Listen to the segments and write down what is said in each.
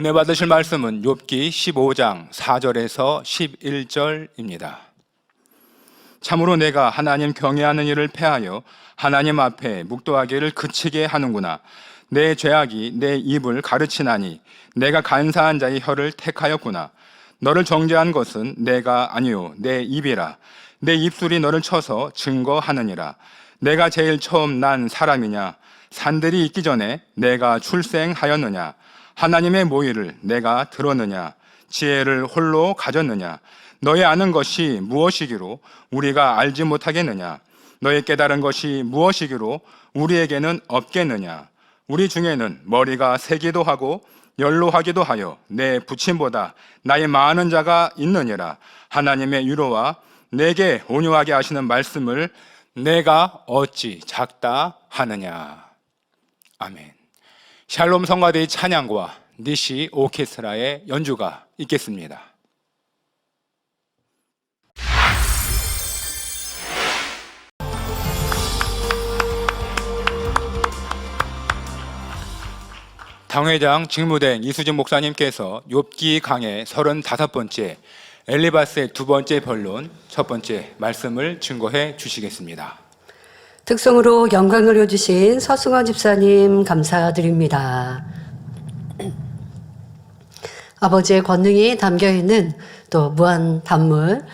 은혜 받으실 말씀은 욥기 15장 4절에서 11절입니다. 참으로 내가 하나님 경외하는 일을 패하여 하나님 앞에 묵도하기를 그치게 하는구나. 내 죄악이 내 입을 가르치나니 내가 간사한 자의 혀를 택하였구나. 너를 정죄한 것은 내가 아니요 내 입이라. 내 입술이 너를 쳐서 증거하느니라. 내가 제일 처음 난 사람이냐? 산들이 있기 전에 내가 출생하였느냐? 하나님의 모의를 내가 들었느냐? 지혜를 홀로 가졌느냐? 너의 아는 것이 무엇이기로 우리가 알지 못하겠느냐? 너의 깨달은 것이 무엇이기로 우리에게는 없겠느냐? 우리 중에는 머리가 세기도 하고 연로하기도 하여 내 부친보다 나이 많은 자가 있느니라. 하나님의 위로와 내게 온유하게 하시는 말씀을 내가 어찌 작다 하느냐. 아멘. 샬롬 성가대의 찬양과 니시 오케스트라의 연주가 있겠습니다. 당회장 직무대행 이수진 목사님께서 욥기 강의 35번째 엘리바스의 두 번째 변론 첫 번째 말씀을 증거해 주시겠습니다. 특성으로 영광을 이어주신 서승원 집사님 감사드립니다. 아버지의 권능이 담겨있는 또 무한 단물,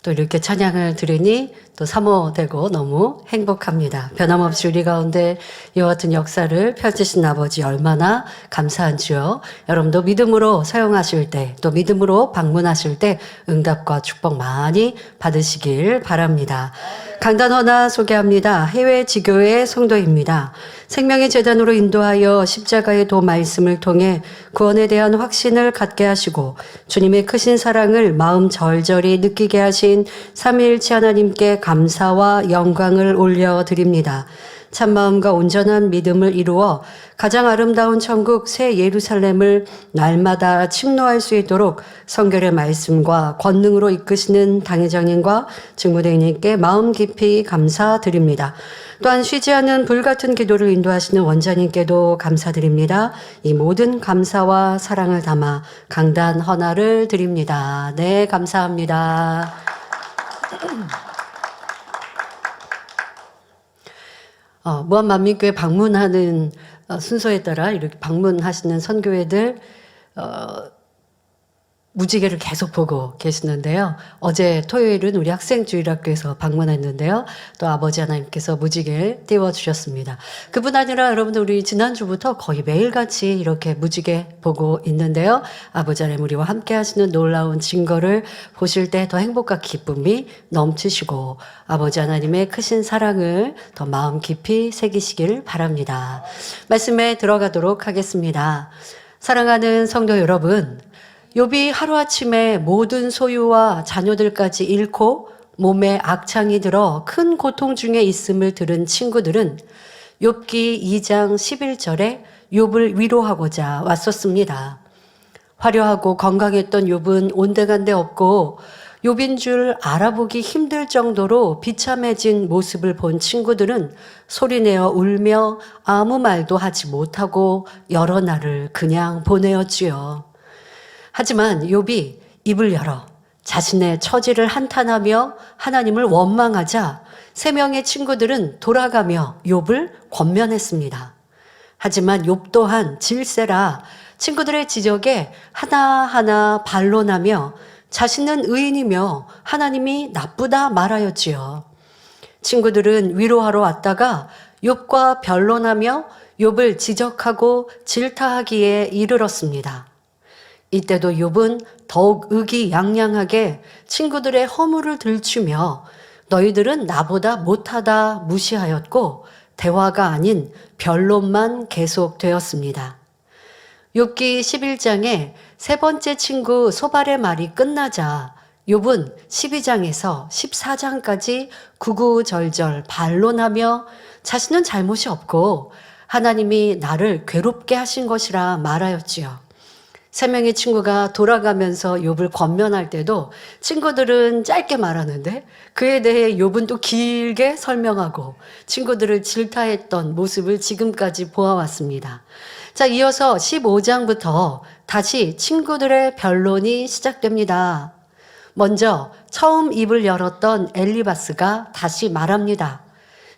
또 이렇게 찬양을 들으니 또 사모되고 너무 행복합니다. 변함없이 우리 가운데 이와 같은 역사를 펼치신 아버지 얼마나 감사한지요. 여러분도 믿음으로 사용하실 때, 또 믿음으로 방문하실 때 응답과 축복 많이 받으시길 바랍니다. 강단 하나 소개합니다. 해외 지교회 성도입니다. 생명의 재단으로 인도하여 십자가의 도 말씀을 통해 구원에 대한 확신을 갖게 하시고 주님의 크신 사랑을 마음 절절히 느끼게 하신 삼위일체 하나님께 감사와 영광을 올려드립니다. 참마음과 온전한 믿음을 이루어 가장 아름다운 천국 새 예루살렘을 날마다 침노할 수 있도록 성결의 말씀과 권능으로 이끄시는 당회장님과 직무대행님께 마음 깊이 감사드립니다. 또한 쉬지 않는 불같은 기도를 인도하시는 원장님께도 감사드립니다. 이 모든 감사와 사랑을 담아 강단 헌화를 드립니다. 네, 감사합니다. 무한만민교회 방문하는 순서에 따라 이렇게 방문하시는 선교회들 무지개를 계속 보고 계시는데요. 어제 토요일은 우리 학생주일학교에서 방문했는데요. 또 아버지 하나님께서 무지개를 띄워주셨습니다. 그뿐 아니라 여러분들 우리 지난주부터 거의 매일같이 이렇게 무지개 보고 있는데요. 아버지 하나님 우리와 함께 하시는 놀라운 증거를 보실 때 더 행복과 기쁨이 넘치시고 아버지 하나님의 크신 사랑을 더 마음 깊이 새기시길 바랍니다. 말씀에 들어가도록 하겠습니다. 사랑하는 성도 여러분, 욥이 하루아침에 모든 소유와 자녀들까지 잃고 몸에 악창이 들어 큰 고통 중에 있음을 들은 친구들은 욥기 2장 11절에 욥을 위로하고자 왔었습니다. 화려하고 건강했던 욥은 온데간데 없고 욥인 줄 알아보기 힘들 정도로 비참해진 모습을 본 친구들은 소리내어 울며 아무 말도 하지 못하고 여러 날을 그냥 보내었지요. 하지만 욥이 입을 열어 자신의 처지를 한탄하며 하나님을 원망하자 세 명의 친구들은 돌아가며 욥을 권면했습니다. 하지만 욥 또한 질세라 친구들의 지적에 하나하나 반론하며 자신은 의인이며 하나님이 나쁘다 말하였지요. 친구들은 위로하러 왔다가 욥과 변론하며 욥을 지적하고 질타하기에 이르렀습니다. 이때도 욥은 더욱 의기양양하게 친구들의 허물을 들추며 너희들은 나보다 못하다 무시하였고 대화가 아닌 변론만 계속되었습니다. 욥기 11장에 세 번째 친구 소발의 말이 끝나자 욥은 12장에서 14장까지 구구절절 반론하며 자신은 잘못이 없고 하나님이 나를 괴롭게 하신 것이라 말하였지요. 세 명의 친구가 돌아가면서 욥을 권면할 때도 친구들은 짧게 말하는데 그에 대해 욥은 또 길게 설명하고 친구들을 질타했던 모습을 지금까지 보아왔습니다. 자, 이어서 15장부터 다시 친구들의 변론이 시작됩니다. 먼저 처음 입을 열었던 엘리바스가 다시 말합니다.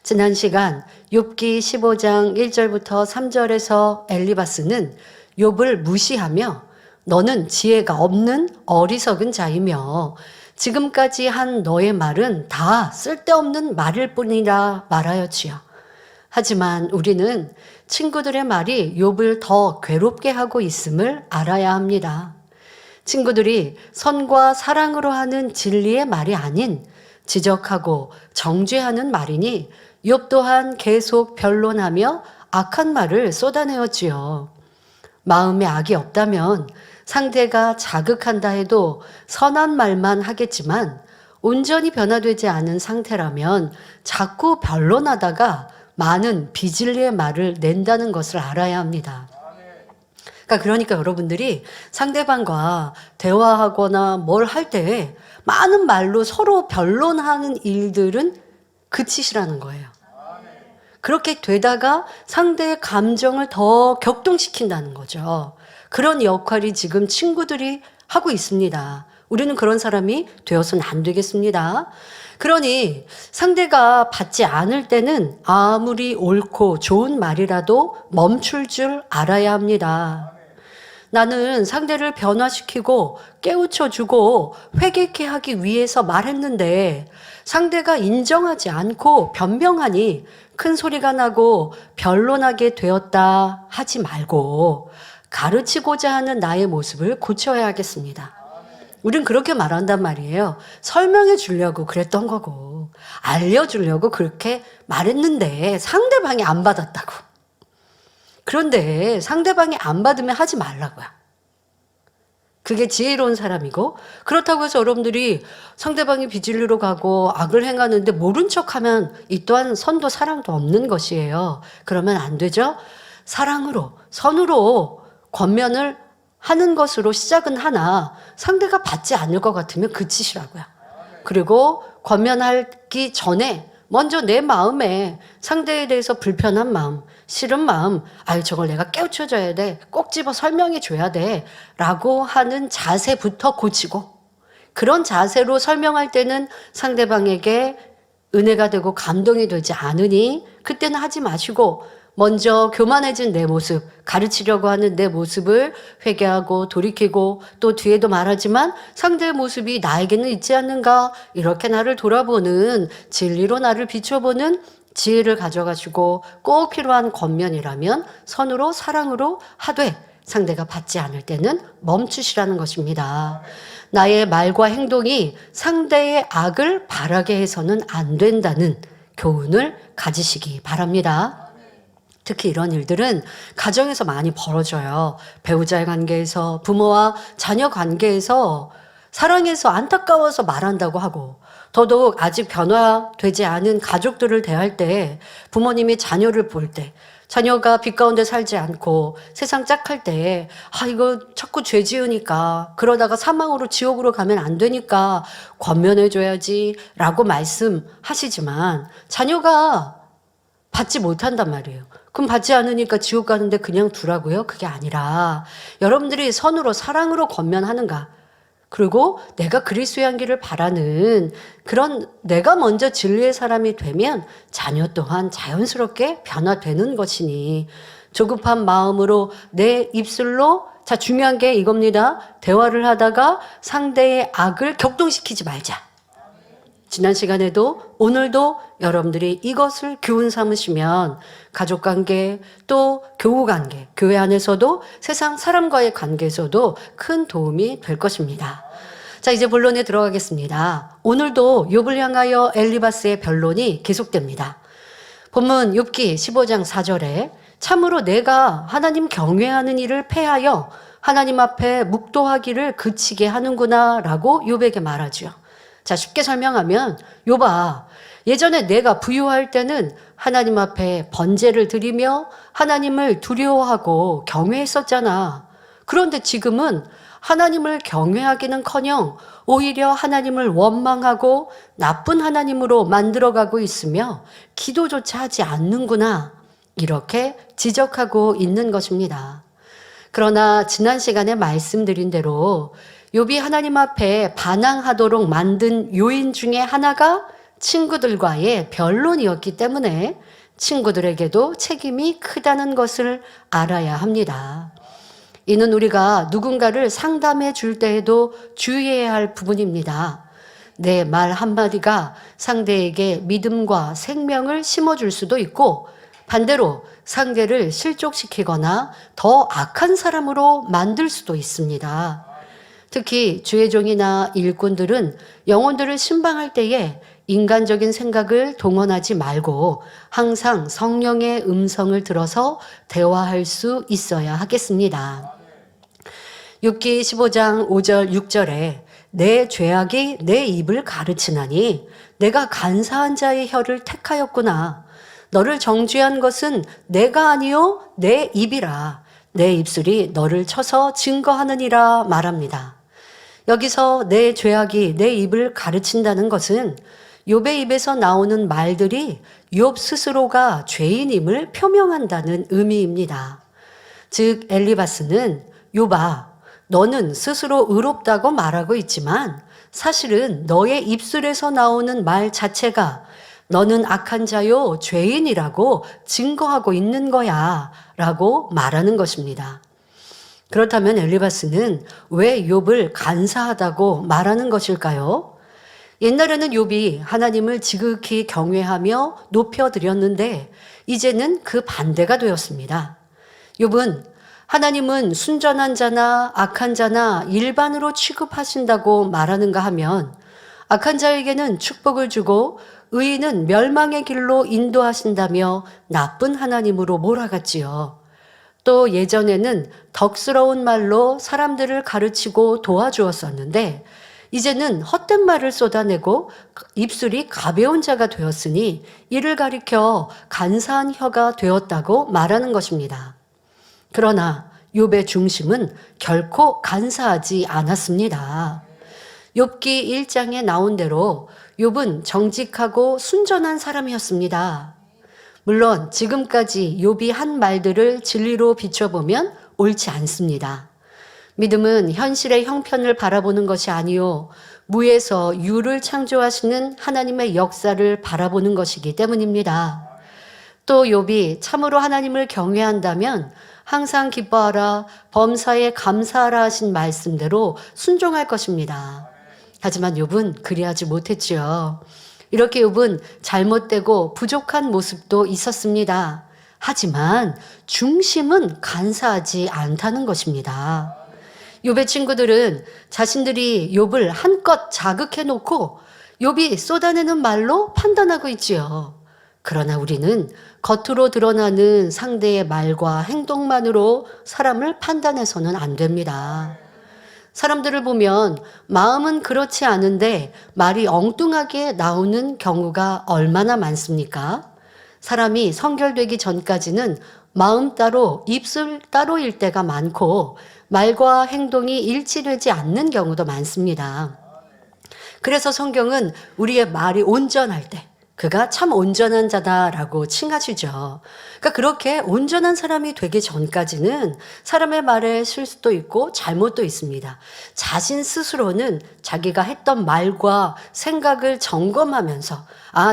지난 시간 욥기 15장 1절부터 3절에서 엘리바스는 욥을 무시하며 너는 지혜가 없는 어리석은 자이며 지금까지 한 너의 말은 다 쓸데없는 말일 뿐이라 말하였지요. 하지만 우리는 친구들의 말이 욥을 더 괴롭게 하고 있음을 알아야 합니다. 친구들이 선과 사랑으로 하는 진리의 말이 아닌 지적하고 정죄하는 말이니 욥 또한 계속 변론하며 악한 말을 쏟아내었지요. 마음에 악이 없다면 상대가 자극한다 해도 선한 말만 하겠지만 온전히 변화되지 않은 상태라면 자꾸 변론하다가 많은 비진리의 말을 낸다는 것을 알아야 합니다. 그러니까 여러분들이 상대방과 대화하거나 뭘 할 때 많은 말로 서로 변론하는 일들은 그치시라는 거예요. 그렇게 되다가 상대의 감정을 더 격동시킨다는 거죠. 그런 역할이 지금 친구들이 하고 있습니다. 우리는 그런 사람이 되어서는 안 되겠습니다. 그러니 상대가 받지 않을 때는 아무리 옳고 좋은 말이라도 멈출 줄 알아야 합니다. 나는 상대를 변화시키고 깨우쳐주고 회개케 하기 위해서 말했는데 상대가 인정하지 않고 변명하니 큰 소리가 나고 변론하게 되었다 하지 말고 가르치고자 하는 나의 모습을 고쳐야 하겠습니다. 우린 그렇게 말한단 말이에요. 설명해 주려고 그랬던 거고 알려주려고 그렇게 말했는데 상대방이 안 받았다고. 그런데 상대방이 안 받으면 하지 말라고요. 그게 지혜로운 사람이고 그렇다고 해서 여러분들이 상대방이 비진리로 가고 악을 행하는데 모른 척하면 이 또한 선도 사랑도 없는 것이에요. 그러면 안 되죠. 사랑으로 선으로 권면을 하는 것으로 시작은 하나 상대가 받지 않을 것 같으면 그치시라고요. 그리고 권면하기 전에 먼저 내 마음에 상대에 대해서 불편한 마음, 싫은 마음, 아유 저걸 내가 깨우쳐줘야 돼, 꼭 집어 설명해 줘야 돼 라고 하는 자세부터 고치고 그런 자세로 설명할 때는 상대방에게 은혜가 되고 감동이 되지 않으니 그때는 하지 마시고 먼저 교만해진 내 모습, 가르치려고 하는 내 모습을 회개하고 돌이키고 또 뒤에도 말하지만 상대의 모습이 나에게는 있지 않는가 이렇게 나를 돌아보는 진리로 나를 비춰보는 지혜를 가져가시고 꼭 필요한 권면이라면 선으로 사랑으로 하되 상대가 받지 않을 때는 멈추시라는 것입니다. 나의 말과 행동이 상대의 악을 바라게 해서는 안 된다는 교훈을 가지시기 바랍니다. 특히 이런 일들은 가정에서 많이 벌어져요. 배우자의 관계에서, 부모와 자녀 관계에서 사랑해서 안타까워서 말한다고 하고 더더욱 아직 변화되지 않은 가족들을 대할 때 부모님이 자녀를 볼 때 자녀가 빛 가운데 살지 않고 세상 짝할 때 이거 자꾸 죄 지으니까 그러다가 사망으로 지옥으로 가면 안 되니까 권면해줘야지 라고 말씀하시지만 자녀가 받지 못한단 말이에요. 그럼 받지 않으니까 지옥 가는데 그냥 두라고요? 그게 아니라 여러분들이 선으로 사랑으로 권면하는가 그리고 내가 그리스도의 향기를 바라는 그런 내가 먼저 진리의 사람이 되면 자녀 또한 자연스럽게 변화되는 것이니 조급한 마음으로 내 입술로 자 중요한 게 이겁니다. 대화를 하다가 상대의 악을 격동시키지 말자. 지난 시간에도 오늘도 여러분들이 이것을 교훈 삼으시면 가족관계 또 교우관계, 교회 안에서도 세상 사람과의 관계에서도 큰 도움이 될 것입니다. 자, 이제 본론에 들어가겠습니다. 오늘도 욥을 향하여 엘리바스의 변론이 계속됩니다. 본문 욥기 15장 4절에 참으로 내가 하나님 경외하는 일을 패하여 하나님 앞에 묵도하기를 그치게 하는구나 라고 욥에게 말하죠. 자, 쉽게 설명하면 욥아, 예전에 내가 부유할 때는 하나님 앞에 번제를 드리며 하나님을 두려워하고 경외했었잖아. 그런데 지금은 하나님을 경외하기는커녕 오히려 하나님을 원망하고 나쁜 하나님으로 만들어가고 있으며 기도조차 하지 않는구나, 이렇게 지적하고 있는 것입니다. 그러나 지난 시간에 말씀드린 대로 욥이 하나님 앞에 반항하도록 만든 요인 중에 하나가 친구들과의 변론이었기 때문에 친구들에게도 책임이 크다는 것을 알아야 합니다. 이는 우리가 누군가를 상담해 줄 때에도 주의해야 할 부분입니다. 내 말 한마디가 상대에게 믿음과 생명을 심어줄 수도 있고, 반대로 상대를 실족시키거나 더 악한 사람으로 만들 수도 있습니다. 특히 주의 종이나 일꾼들은 영혼들을 신방할 때에 인간적인 생각을 동원하지 말고 항상 성령의 음성을 들어서 대화할 수 있어야 하겠습니다. 욥기 15장 5절 6절에 내 죄악이 내 입을 가르치나니 내가 간사한 자의 혀를 택하였구나. 너를 정죄한 것은 내가 아니요 내 입이라. 내 입술이 너를 쳐서 증거하느니라 말합니다. 여기서 내 죄악이 내 입을 가르친다는 것은 욥의 입에서 나오는 말들이 욥 스스로가 죄인임을 표명한다는 의미입니다. 즉 엘리바스는 욥아, 너는 스스로 의롭다고 말하고 있지만 사실은 너의 입술에서 나오는 말 자체가 너는 악한 자요 죄인이라고 증거하고 있는 거야 라고 말하는 것입니다. 그렇다면 엘리바스는 왜 욥을 간사하다고 말하는 것일까요? 옛날에는 욥이 하나님을 지극히 경외하며 높여드렸는데 이제는 그 반대가 되었습니다. 욥은 하나님은 순전한 자나 악한 자나 일반으로 취급하신다고 말하는가 하면 악한 자에게는 축복을 주고 의인은 멸망의 길로 인도하신다며 나쁜 하나님으로 몰아갔지요. 또 예전에는 덕스러운 말로 사람들을 가르치고 도와주었었는데 이제는 헛된 말을 쏟아내고 입술이 가벼운 자가 되었으니 이를 가리켜 간사한 혀가 되었다고 말하는 것입니다. 그러나 욥의 중심은 결코 간사하지 않았습니다. 욥기 1장에 나온 대로 욥은 정직하고 순전한 사람이었습니다. 물론 지금까지 욥이 한 말들을 진리로 비춰보면 옳지 않습니다. 믿음은 현실의 형편을 바라보는 것이 아니요 무에서 유를 창조하시는 하나님의 역사를 바라보는 것이기 때문입니다. 또 욥이 참으로 하나님을 경외한다면 항상 기뻐하라, 범사에 감사하라 하신 말씀대로 순종할 것입니다. 하지만 욥은 그리하지 못했지요. 이렇게 욥은 잘못되고 부족한 모습도 있었습니다. 하지만 중심은 간사하지 않다는 것입니다. 욥의 친구들은 자신들이 욥을 한껏 자극해 놓고 욥이 쏟아내는 말로 판단하고 있지요. 그러나 우리는 겉으로 드러나는 상대의 말과 행동만으로 사람을 판단해서는 안 됩니다. 사람들을 보면 마음은 그렇지 않은데 말이 엉뚱하게 나오는 경우가 얼마나 많습니까? 사람이 성결되기 전까지는 마음 따로 입술 따로일 때가 많고 말과 행동이 일치되지 않는 경우도 많습니다. 그래서 성경은 우리의 말이 온전할 때 그가 참 온전한 자다라고 칭하시죠. 그러니까 그렇게 온전한 사람이 되기 전까지는 사람의 말에 실수도 있고 잘못도 있습니다. 자신 스스로는 자기가 했던 말과 생각을 점검하면서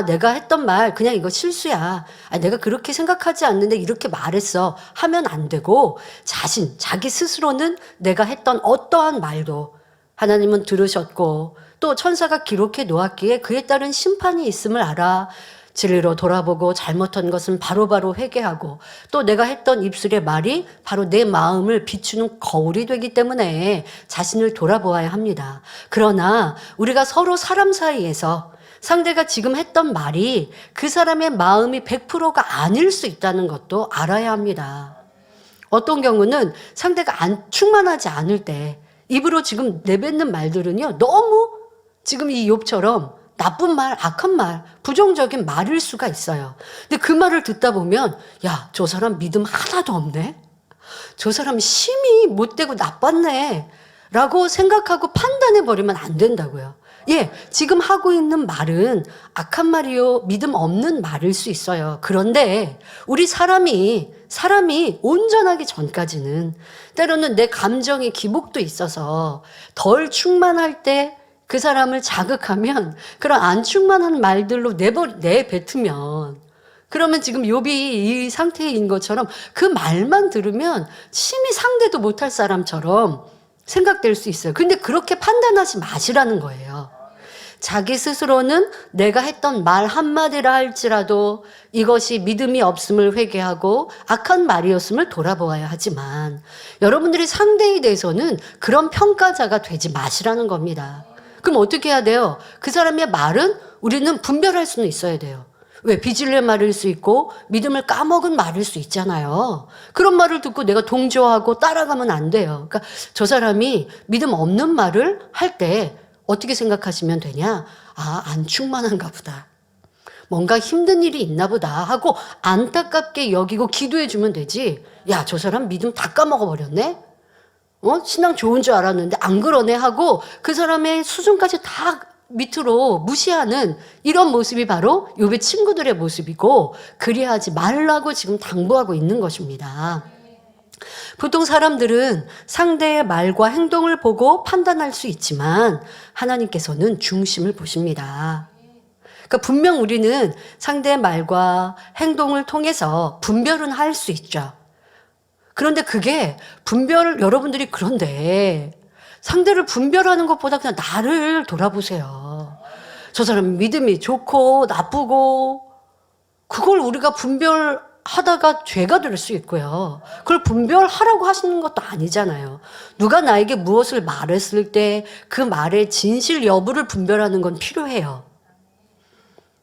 내가 했던 말 그냥 이거 실수야. 내가 그렇게 생각하지 않는데 이렇게 말했어 하면 안 되고 자기 스스로는 내가 했던 어떠한 말도 하나님은 들으셨고 또 천사가 기록해 놓았기에 그에 따른 심판이 있음을 알아 진리로 돌아보고 잘못한 것은 바로바로 회개하고 또 내가 했던 입술의 말이 바로 내 마음을 비추는 거울이 되기 때문에 자신을 돌아보아야 합니다. 그러나 우리가 서로 사람 사이에서 상대가 지금 했던 말이 그 사람의 마음이 100%가 아닐 수 있다는 것도 알아야 합니다. 어떤 경우는 상대가 충만하지 않을 때 입으로 지금 내뱉는 말들은요 너무 지금 이 욥처럼 나쁜 말, 악한 말, 부정적인 말일 수가 있어요. 근데 그 말을 듣다 보면 야, 저 사람 믿음 하나도 없네. 저 사람 심히 못되고 나빴네 라고 생각하고 판단해버리면 안 된다고요. 예, 지금 하고 있는 말은 악한 말이요, 믿음 없는 말일 수 있어요. 그런데 우리 사람이 온전하기 전까지는 때로는 내 감정의 기복도 있어서 덜 충만할 때 그 사람을 자극하면 그런 안 충만한 말들로 내뱉으면 그러면 지금 욥이 이 상태인 것처럼 그 말만 들으면 심히 상대도 못할 사람처럼 생각될 수 있어요. 근데 그렇게 판단하지 마시라는 거예요. 자기 스스로는 내가 했던 말 한마디라 할지라도 이것이 믿음이 없음을 회개하고 악한 말이었음을 돌아보아야 하지만 여러분들이 상대에 대해서는 그런 평가자가 되지 마시라는 겁니다. 그럼 어떻게 해야 돼요? 그 사람의 말은 우리는 분별할 수는 있어야 돼요. 왜? 빚을낼 말일 수 있고 믿음을 까먹은 말일 수 있잖아요. 그런 말을 듣고 내가 동조하고 따라가면 안 돼요. 그러니까 저 사람이 믿음 없는 말을 할 때 어떻게 생각하시면 되냐? 아, 안 충만한가 보다. 뭔가 힘든 일이 있나 보다 하고 안타깝게 여기고 기도해 주면 되지. 야, 저 사람 믿음 다 까먹어 버렸네? 신앙 좋은 줄 알았는데 안 그러네 하고 그 사람의 수준까지 다 밑으로 무시하는 이런 모습이 바로 욥의 친구들의 모습이고 그리하지 말라고 지금 당부하고 있는 것입니다. 보통 사람들은 상대의 말과 행동을 보고 판단할 수 있지만 하나님께서는 중심을 보십니다. 그러니까 분명 우리는 상대의 말과 행동을 통해서 분별은 할 수 있죠. 그런데 그게 여러분들이 그런데 상대를 분별하는 것보다 그냥 나를 돌아보세요. 저 사람 믿음이 좋고 나쁘고 그걸 우리가 분별하다가 죄가 될 수 있고요. 그걸 분별하라고 하시는 것도 아니잖아요. 누가 나에게 무엇을 말했을 때 그 말의 진실 여부를 분별하는 건 필요해요.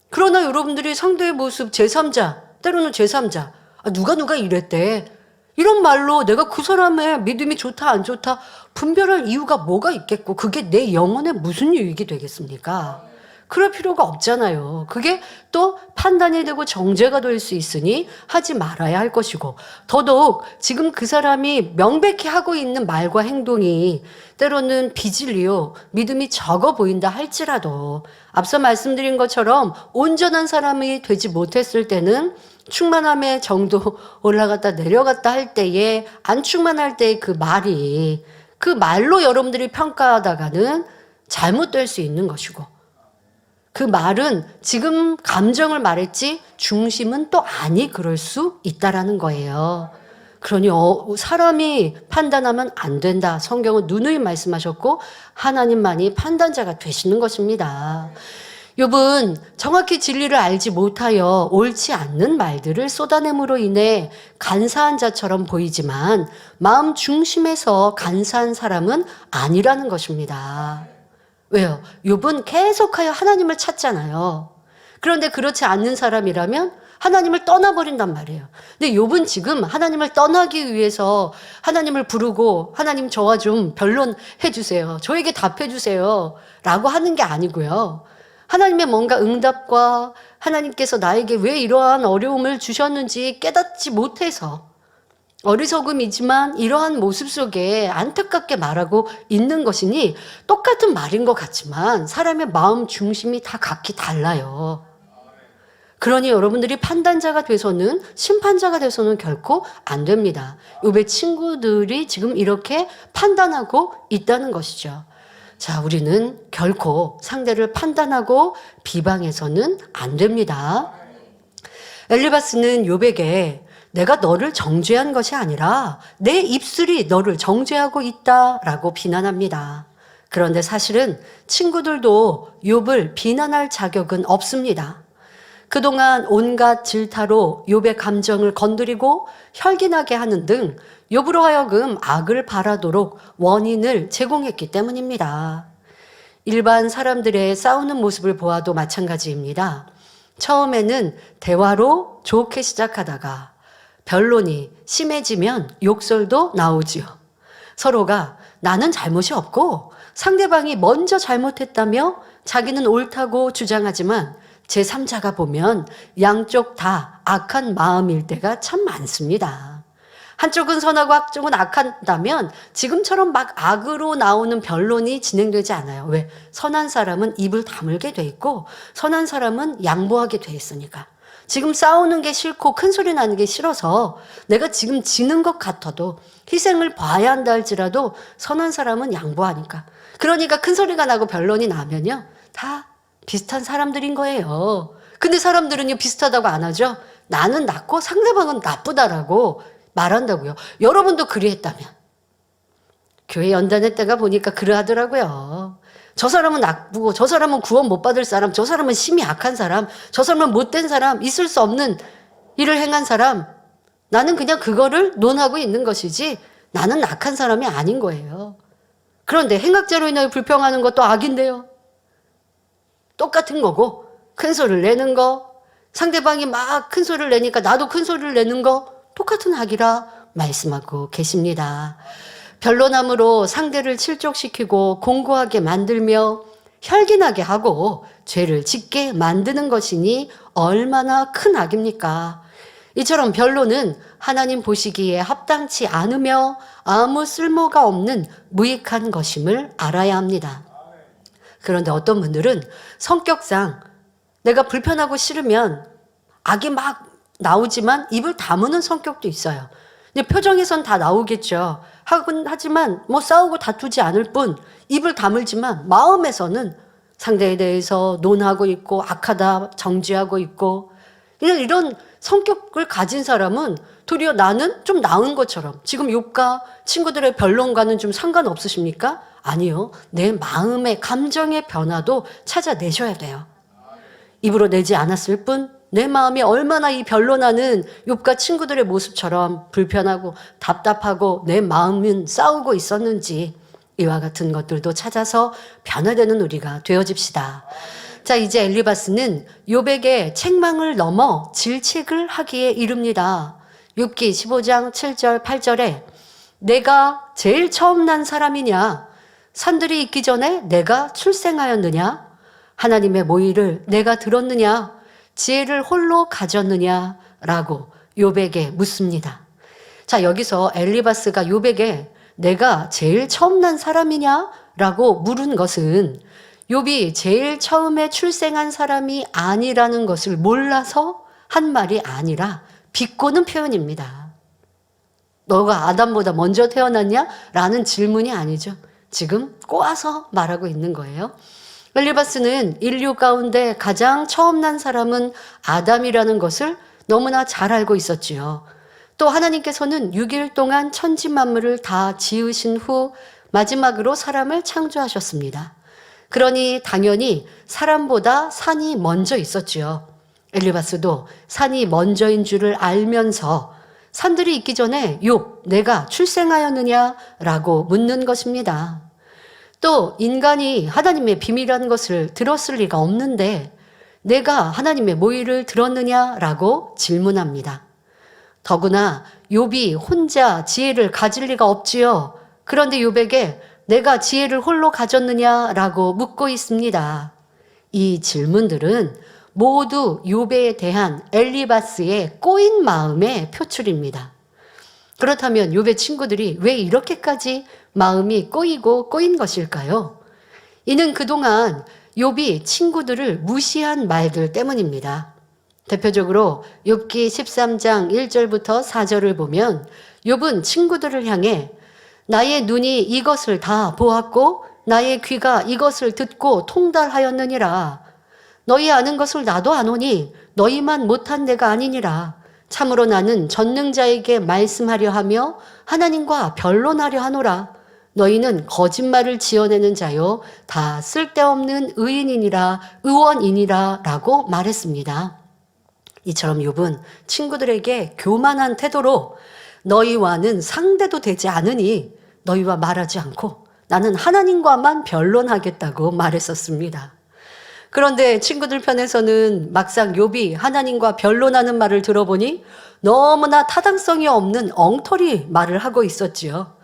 그러나 여러분들이 상대의 모습 제3자, 때로는 제3자, 누가 이랬대. 이런 말로 내가 그 사람의 믿음이 좋다 안 좋다 분별할 이유가 뭐가 있겠고 그게 내 영혼에 무슨 유익이 되겠습니까? 그럴 필요가 없잖아요. 그게 또 판단이 되고 정죄가 될 수 있으니 하지 말아야 할 것이고 더더욱 지금 그 사람이 명백히 하고 있는 말과 행동이 때로는 비질리요 믿음이 적어 보인다 할지라도 앞서 말씀드린 것처럼 온전한 사람이 되지 못했을 때는 충만함의 정도 올라갔다 내려갔다 할 때에 안 충만할 때의 그 말이 그 말로 여러분들이 평가하다가는 잘못될 수 있는 것이고 그 말은 지금 감정을 말했지 중심은 또 아니 그럴 수 있다라는 거예요. 그러니 사람이 판단하면 안 된다. 성경은 누누이 말씀하셨고 하나님만이 판단자가 되시는 것입니다. 욥은 정확히 진리를 알지 못하여 옳지 않는 말들을 쏟아냄으로 인해 간사한 자처럼 보이지만 마음 중심에서 간사한 사람은 아니라는 것입니다. 왜요? 욥은 계속하여 하나님을 찾잖아요. 그런데 그렇지 않는 사람이라면 하나님을 떠나버린단 말이에요. 근데 욥은 지금 하나님을 떠나기 위해서 하나님을 부르고 하나님 저와 좀 변론해 주세요. 저에게 답해 주세요. 라고 하는 게 아니고요. 하나님의 뭔가 응답과 하나님께서 나에게 왜 이러한 어려움을 주셨는지 깨닫지 못해서 어리석음이지만 이러한 모습 속에 안타깝게 말하고 있는 것이니 똑같은 말인 것 같지만 사람의 마음 중심이 다 각기 달라요. 그러니 여러분들이 판단자가 돼서는 심판자가 돼서는 결코 안 됩니다. 욥의 친구들이 지금 이렇게 판단하고 있다는 것이죠. 자, 우리는 결코 상대를 판단하고 비방해서는 안 됩니다. 엘리바스는 욥에게 내가 너를 정죄한 것이 아니라 내 입술이 너를 정죄하고 있다라고 비난합니다. 그런데 사실은 친구들도 욥을 비난할 자격은 없습니다. 그동안 온갖 질타로 욥의 감정을 건드리고 혈기나게 하는 등 욥으로 하여금 악을 바라도록 원인을 제공했기 때문입니다. 일반 사람들의 싸우는 모습을 보아도 마찬가지입니다. 처음에는 대화로 좋게 시작하다가 변론이 심해지면 욕설도 나오지요. 서로가 나는 잘못이 없고 상대방이 먼저 잘못했다며 자기는 옳다고 주장하지만 제3자가 보면 양쪽 다 악한 마음일 때가 참 많습니다. 한쪽은 선하고 한쪽은 악한다면 지금처럼 막 악으로 나오는 변론이 진행되지 않아요. 왜? 선한 사람은 입을 다물게 돼 있고 선한 사람은 양보하게 돼 있으니까. 지금 싸우는 게 싫고 큰 소리 나는 게 싫어서 내가 지금 지는 것 같아도 희생을 봐야 한다 할지라도 선한 사람은 양보하니까. 그러니까 큰 소리가 나고 변론이 나면요. 다 비슷한 사람들인 거예요. 근데 사람들은요 비슷하다고 안 하죠. 나는 낫고 상대방은 나쁘다라고 말한다고요. 여러분도 그리했다면 교회 연단회 때가 보니까 그러하더라고요. 저 사람은 나쁘고 저 사람은 구원 못 받을 사람, 저 사람은 심히 악한 사람, 저 사람은 못된 사람, 있을 수 없는 일을 행한 사람. 나는 그냥 그거를 논하고 있는 것이지 나는 악한 사람이 아닌 거예요. 그런데 행악자로 인하여 불평하는 것도 악인데요. 똑같은 거고 큰 소리를 내는 거, 상대방이 막 큰 소리를 내니까 나도 큰 소리를 내는 거 똑같은 악이라 말씀하고 계십니다. 변론함으로 상대를 실족시키고 공고하게 만들며 혈기나게 하고 죄를 짓게 만드는 것이니 얼마나 큰 악입니까? 이처럼 변론은 하나님 보시기에 합당치 않으며 아무 쓸모가 없는 무익한 것임을 알아야 합니다. 그런데 어떤 분들은 성격상 내가 불편하고 싫으면 악이 막 나오지만 입을 다무는 성격도 있어요. 근데 표정에선 다 나오겠죠. 하지만 뭐 싸우고 다투지 않을 뿐 입을 다물지만 마음에서는 상대에 대해서 논하고 있고 악하다 정죄하고 있고 이런 성격을 가진 사람은 도리어 나는 좀 나은 것처럼 지금 욥과 친구들의 변론과는 좀 상관없으십니까? 아니요. 내 마음의 감정의 변화도 찾아내셔야 돼요. 입으로 내지 않았을 뿐 내 마음이 얼마나 이 변론하는 욥과 친구들의 모습처럼 불편하고 답답하고 내 마음은 싸우고 있었는지 이와 같은 것들도 찾아서 변화되는 우리가 되어집시다. 자, 이제 엘리바스는 욥에게 책망을 넘어 질책을 하기에 이릅니다. 욥기 15장 7절 8절에 내가 제일 처음 난 사람이냐? 산들이 있기 전에 내가 출생하였느냐? 하나님의 모의를 내가 들었느냐? 지혜를 홀로 가졌느냐? 라고 욥에게 묻습니다. 자, 여기서 엘리바스가 욥에게 내가 제일 처음 난 사람이냐? 라고 물은 것은 욥이 제일 처음에 출생한 사람이 아니라는 것을 몰라서 한 말이 아니라 비꼬는 표현입니다. 너가 아담보다 먼저 태어났냐? 라는 질문이 아니죠. 지금 꼬아서 말하고 있는 거예요. 엘리바스는 인류 가운데 가장 처음 난 사람은 아담이라는 것을 너무나 잘 알고 있었지요. 또 하나님께서는 6일 동안 천지 만물을 다 지으신 후 마지막으로 사람을 창조하셨습니다. 그러니 당연히 사람보다 산이 먼저 있었지요. 엘리바스도 산이 먼저인 줄을 알면서 산들이 있기 전에 욥, 내가 출생하였느냐라고 묻는 것입니다. 또 인간이 하나님의 비밀이라는 것을 들었을 리가 없는데 내가 하나님의 모의를 들었느냐라고 질문합니다. 더구나 욥이 혼자 지혜를 가질 리가 없지요. 그런데 욥에게 내가 지혜를 홀로 가졌느냐라고 묻고 있습니다. 이 질문들은 모두 욥에 대한 엘리바스의 꼬인 마음의 표출입니다. 그렇다면 욥의 친구들이 왜 이렇게까지 마음이 꼬인 것일까요? 이는 그동안 욥이 친구들을 무시한 말들 때문입니다. 대표적으로 욥기 13장 1절부터 4절을 보면 욥은 친구들을 향해 나의 눈이 이것을 다 보았고 나의 귀가 이것을 듣고 통달하였느니라. 너희 아는 것을 나도 아노니 너희만 못한 내가 아니니라. 참으로 나는 전능자에게 말씀하려 하며 하나님과 변론하려 하노라. 너희는 거짓말을 지어내는 자요 다 쓸데없는 의인이니라 의원이니라 라고 말했습니다. 이처럼 욥은 친구들에게 교만한 태도로 너희와는 상대도 되지 않으니 너희와 말하지 않고 나는 하나님과만 변론하겠다고 말했었습니다. 그런데 친구들 편에서는 막상 욥이 하나님과 변론하는 말을 들어보니 너무나 타당성이 없는 엉터리 말을 하고 있었지요.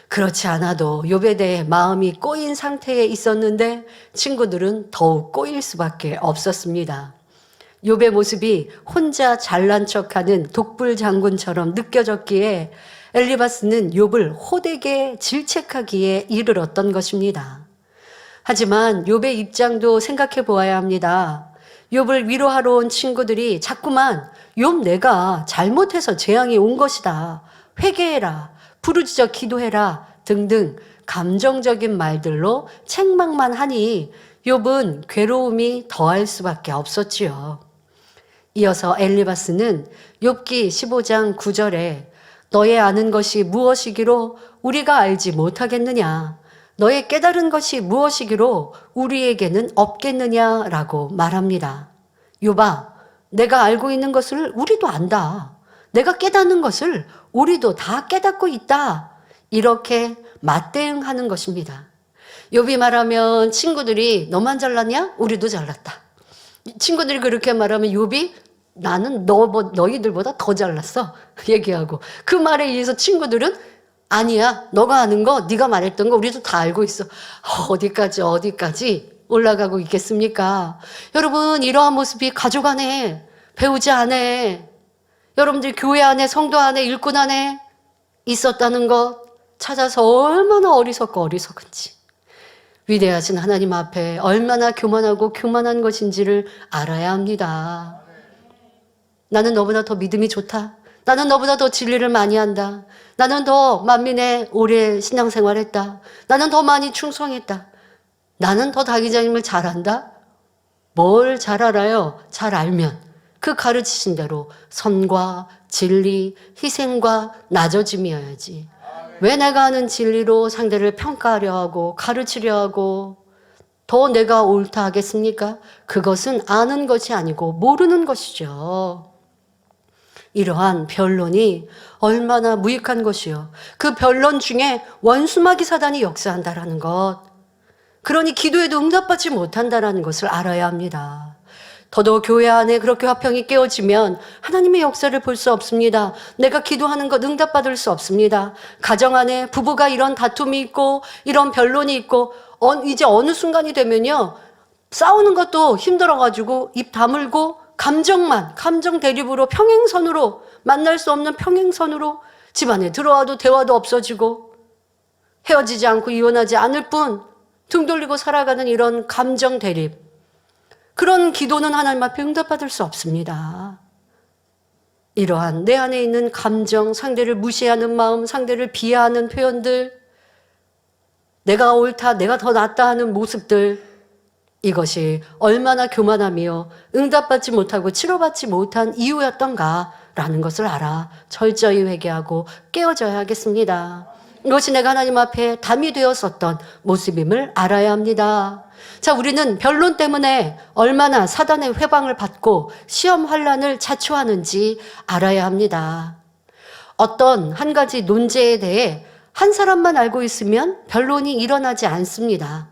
그렇지 않아도 욥에 대해 마음이 꼬인 상태에 있었는데 친구들은 더욱 꼬일 수밖에 없었습니다. 욥의 모습이 혼자 잘난 척하는 독불 장군처럼 느껴졌기에 엘리바스는 욥을 호되게 질책하기에 이르렀던 것입니다. 하지만 욥의 입장도 생각해 보아야 합니다. 욥을 위로하러 온 친구들이 자꾸만 욥 내가 잘못해서 재앙이 온 것이다. 회개해라. 부르짖어 기도해라. 등등 감정적인 말들로 책망만 하니 욥은 괴로움이 더할 수밖에 없었지요. 이어서 엘리바스는 욥기 15장 9절에 너의 아는 것이 무엇이기로 우리가 알지 못하겠느냐? 너의 깨달은 것이 무엇이기로 우리에게는 없겠느냐라고 말합니다. 욥아, 내가 알고 있는 것을 우리도 안다. 내가 깨닫는 것을 우리도 다 깨닫고 있다. 이렇게 맞대응하는 것입니다. 욥이 말하면 친구들이 너만 잘났냐? 우리도 잘났다. 친구들이 그렇게 말하면 욥이 나는 너희들보다 더 잘났어. 얘기하고 그 말에 의해서 친구들은 아니야. 너가 아는 거 네가 말했던 거 우리도 다 알고 있어. 어디까지 올라가고 있겠습니까? 여러분 이러한 모습이 가족 안에 배우자 안에 여러분들 교회 안에 성도 안에 일꾼 안에 있었다는 것 찾아서 얼마나 어리석은지 위대하신 하나님 앞에 얼마나 교만하고 교만한 것인지를 알아야 합니다. 나는 너보다 더 믿음이 좋다. 나는 너보다 더 진리를 많이 한다. 나는 더 만민의 오래 신앙생활했다. 나는 더 많이 충성했다. 나는 더 다기자님을 잘 안다. 뭘 잘 알아요? 잘 알면 그 가르치신 대로 선과 진리, 희생과 낮아짐이어야지. 왜 내가 아는 진리로 상대를 평가하려 하고 가르치려 하고 더 내가 옳다 하겠습니까? 그것은 아는 것이 아니고 모르는 것이죠. 이러한 변론이 얼마나 무익한 것이요. 그 변론 중에 원수마귀 사단이 역사한다라는 것. 그러니 기도에도 응답받지 못한다라는 것을 알아야 합니다. 더더욱 교회 안에 그렇게 화평이 깨어지면 하나님의 역사를 볼 수 없습니다. 내가 기도하는 것 응답받을 수 없습니다. 가정 안에 부부가 이런 다툼이 있고 이런 변론이 있고 이제 어느 순간이 되면요. 싸우는 것도 힘들어가지고 입 다물고 감정 대립으로 평행선으로 만날 수 없는 평행선으로 집안에 들어와도 대화도 없어지고 헤어지지 않고 이혼하지 않을 뿐 등 돌리고 살아가는 이런 감정 대립. 그런 기도는 하나님 앞에 응답받을 수 없습니다. 이러한 내 안에 있는 감정, 상대를 무시하는 마음, 상대를 비하하는 표현들, 내가 옳다, 내가 더 낫다 하는 모습들, 이것이 얼마나 교만하며 응답받지 못하고 치료받지 못한 이유였던가라는 것을 알아 철저히 회개하고 깨어져야 하겠습니다. 이것이 내가 하나님 앞에 담이 되었었던 모습임을 알아야 합니다. 자, 우리는 변론 때문에 얼마나 사단의 회방을 받고 시험 환란을 자초하는지 알아야 합니다. 어떤 한 가지 논제에 대해 한 사람만 알고 있으면 변론이 일어나지 않습니다.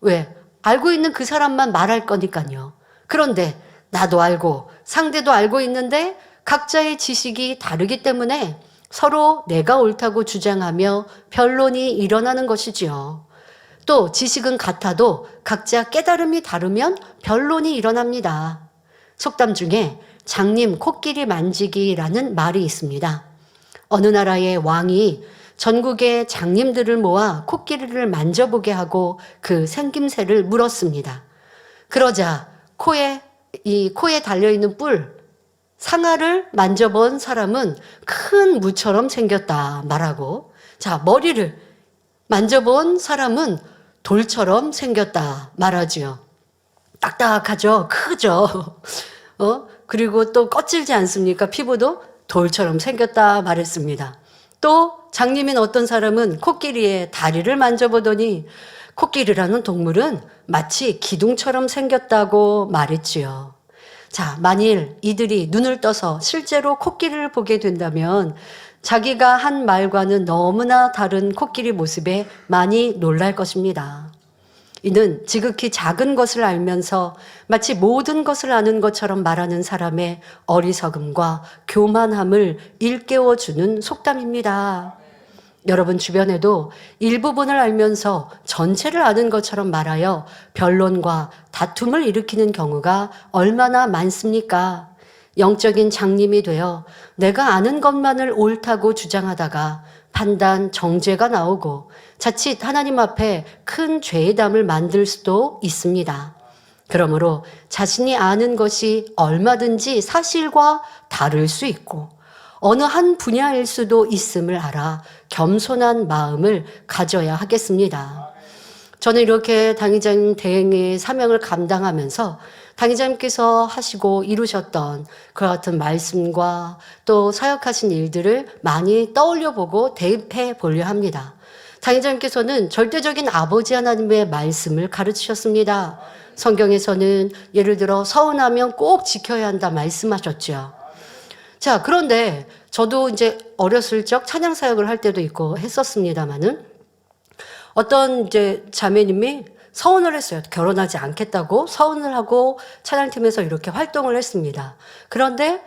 왜? 알고 있는 그 사람만 말할 거니까요. 그런데 나도 알고 상대도 알고 있는데 각자의 지식이 다르기 때문에 서로 내가 옳다고 주장하며 변론이 일어나는 것이지요. 또 지식은 같아도 각자 깨달음이 다르면 변론이 일어납니다. 속담 중에 장님 코끼리 만지기라는 말이 있습니다. 어느 나라의 왕이 전국의 장님들을 모아 코끼리를 만져보게 하고 그 생김새를 물었습니다. 그러자 코에 달려있는 뿔, 상아를 만져본 사람은 큰 무처럼 생겼다 말하고, 자, 머리를 만져본 사람은 돌처럼 생겼다 말하지요. 딱딱하죠? 크죠? 그리고 또 거칠지 않습니까? 피부도 돌처럼 생겼다 말했습니다. 또 장님인 어떤 사람은 코끼리의 다리를 만져보더니 코끼리라는 동물은 마치 기둥처럼 생겼다고 말했지요. 자, 만일 이들이 눈을 떠서 실제로 코끼리를 보게 된다면 자기가 한 말과는 너무나 다른 코끼리 모습에 많이 놀랄 것입니다. 이는 지극히 작은 것을 알면서 마치 모든 것을 아는 것처럼 말하는 사람의 어리석음과 교만함을 일깨워주는 속담입니다. 여러분 주변에도 일부분을 알면서 전체를 아는 것처럼 말하여 변론과 다툼을 일으키는 경우가 얼마나 많습니까? 영적인 장님이 되어 내가 아는 것만을 옳다고 주장하다가 판단, 정죄가 나오고 자칫 하나님 앞에 큰 죄의담을 만들 수도 있습니다. 그러므로 자신이 아는 것이 얼마든지 사실과 다를 수 있고 어느 한 분야일 수도 있음을 알아 겸손한 마음을 가져야 하겠습니다. 저는 이렇게 당의자님 대행의 사명을 감당하면서 당의자님께서 하시고 이루셨던 그와 같은 말씀과 또 사역하신 일들을 많이 떠올려 보고 대입해 보려 합니다. 당의자님께서는 절대적인 아버지 하나님의 말씀을 가르치셨습니다. 성경에서는 예를 들어 서운하면 꼭 지켜야 한다 말씀하셨죠. 자, 그런데 저도 이제 어렸을 적 찬양 사역을 할 때도 있고 했었습니다만은 어떤 이제 자매님이 서운을 했어요. 결혼하지 않겠다고 서운을 하고 찬양팀에서 이렇게 활동을 했습니다. 그런데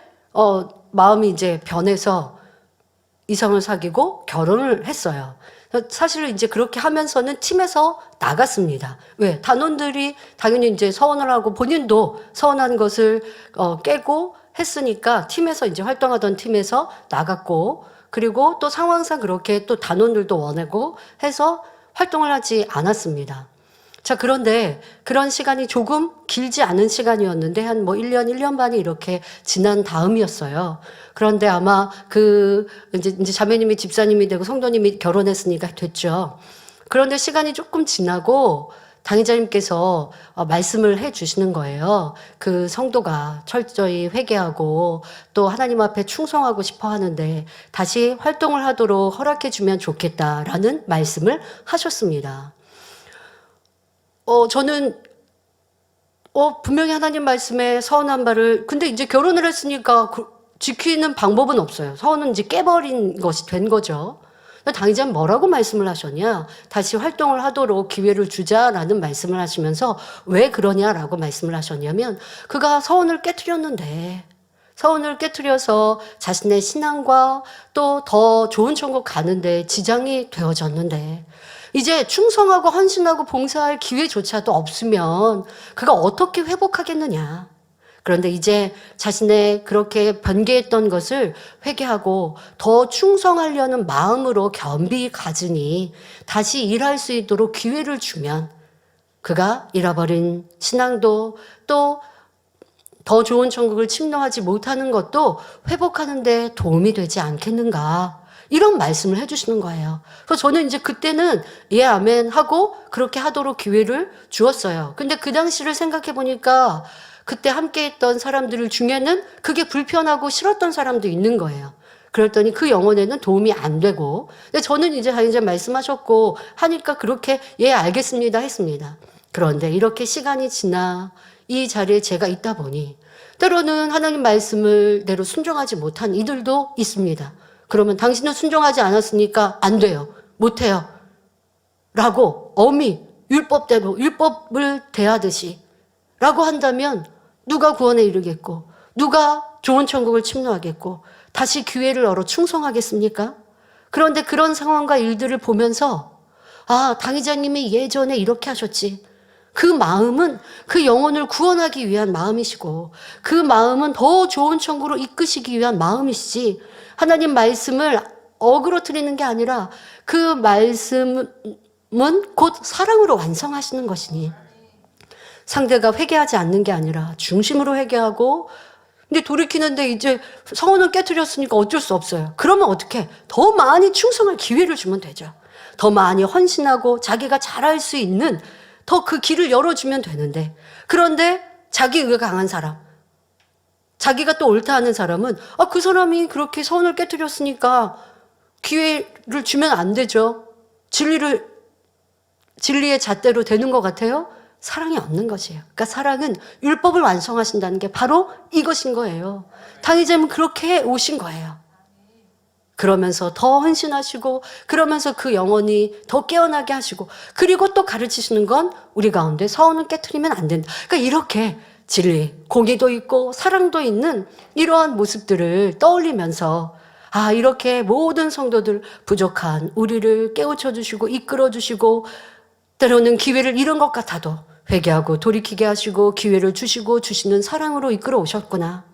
마음이 이제 변해서 이성을 사귀고 결혼을 했어요. 사실 이제 그렇게 하면서는 팀에서 나갔습니다. 왜? 단원들이 당연히 이제 서운을 하고 본인도 서운한 것을 깨고 했으니까 팀에서 이제 활동하던 팀에서 나갔고 그리고 또 상황상 그렇게 또 단원들도 원하고 해서 활동을 하지 않았습니다. 자, 그런데 그런 시간이 조금 길지 않은 시간이었는데 한 1년, 1년 반이 이렇게 지난 다음이었어요. 그런데 아마 이제 자매님이 집사님이 되고 성도님이 결혼했으니까 됐죠. 그런데 시간이 조금 지나고 당의자님께서 말씀을 해 주시는 거예요. 그 성도가 철저히 회개하고 또 하나님 앞에 충성하고 싶어 하는데 다시 활동을 하도록 허락해 주면 좋겠다라는 말씀을 하셨습니다. 저는 분명히 하나님 말씀에 서운한 바를 근데 이제 결혼을 했으니까 지키는 방법은 없어요. 서운은 이제 깨버린 것이 된 거죠. 당의자는 뭐라고 말씀을 하셨냐? 다시 활동을 하도록 기회를 주자라는 말씀을 하시면서 왜 그러냐라고 말씀을 하셨냐면 그가 서운을 깨트렸는데 서운을 깨트려서 자신의 신앙과 또 더 좋은 천국 가는데 지장이 되어졌는데 이제 충성하고 헌신하고 봉사할 기회조차도 없으면 그가 어떻게 회복하겠느냐. 그런데 이제 자신의 그렇게 변개했던 것을 회개하고 더 충성하려는 마음으로 겸비 가지니 다시 일할 수 있도록 기회를 주면 그가 잃어버린 신앙도 또 더 좋은 천국을 침노하지 못하는 것도 회복하는 데 도움이 되지 않겠는가. 이런 말씀을 해주시는 거예요. 그래서 저는 이제 그때는 예, 아멘 하고 그렇게 하도록 기회를 주었어요. 근데 그 당시를 생각해 보니까 그때 함께 했던 사람들 중에는 그게 불편하고 싫었던 사람도 있는 거예요. 그랬더니 그 영혼에는 도움이 안 되고. 근데 저는 이제 당의자 말씀하셨고 하니까 그렇게 예, 알겠습니다 했습니다. 그런데 이렇게 시간이 지나 이 자리에 제가 있다 보니 때로는 하나님 말씀을 대로 순종하지 못한 이들도 있습니다. 그러면 당신은 순종하지 않았으니까 안 돼요. 못 해요. 라고 엄히 율법대로 율법을 대하듯이 라고 한다면 누가 구원에 이르겠고 누가 좋은 천국을 침노하겠고 다시 기회를 얻어 충성하겠습니까? 그런데 그런 상황과 일들을 보면서 당의자님이 예전에 이렇게 하셨지. 그 마음은 그 영혼을 구원하기 위한 마음이시고 그 마음은 더 좋은 천국으로 이끄시기 위한 마음이시지 하나님 말씀을 어그러뜨리는 게 아니라 그 말씀은 곧 사랑으로 완성하시는 것이니 상대가 회개하지 않는 게 아니라 중심으로 회개하고 근데 돌이키는데 이제 성원을 깨트렸으니까 어쩔 수 없어요. 그러면 어떻게? 더 많이 충성할 기회를 주면 되죠. 더 많이 헌신하고 자기가 잘할 수 있는 더 그 길을 열어주면 되는데 그런데 자기 의가 강한 사람 자기가 또 옳다 하는 사람은 그 사람이 그렇게 선을 깨트렸으니까 기회를 주면 안 되죠. 진리의 잣대로 되는 것 같아요? 사랑이 없는 것이에요. 그러니까 사랑은 율법을 완성하신다는 게 바로 이것인 거예요. 당의자님은 그렇게 오신 거예요. 그러면서 더 헌신하시고 그러면서 그 영혼이 더 깨어나게 하시고 그리고 또 가르치시는 건 우리 가운데 서운을 깨트리면 안 된다. 그러니까 이렇게 진리, 공의도 있고 사랑도 있는 이러한 모습들을 떠올리면서 이렇게 모든 성도들 부족한 우리를 깨우쳐 주시고 이끌어 주시고 때로는 기회를 잃은 것 같아도 회개하고 돌이키게 하시고 기회를 주시고 주시는 사랑으로 이끌어 오셨구나.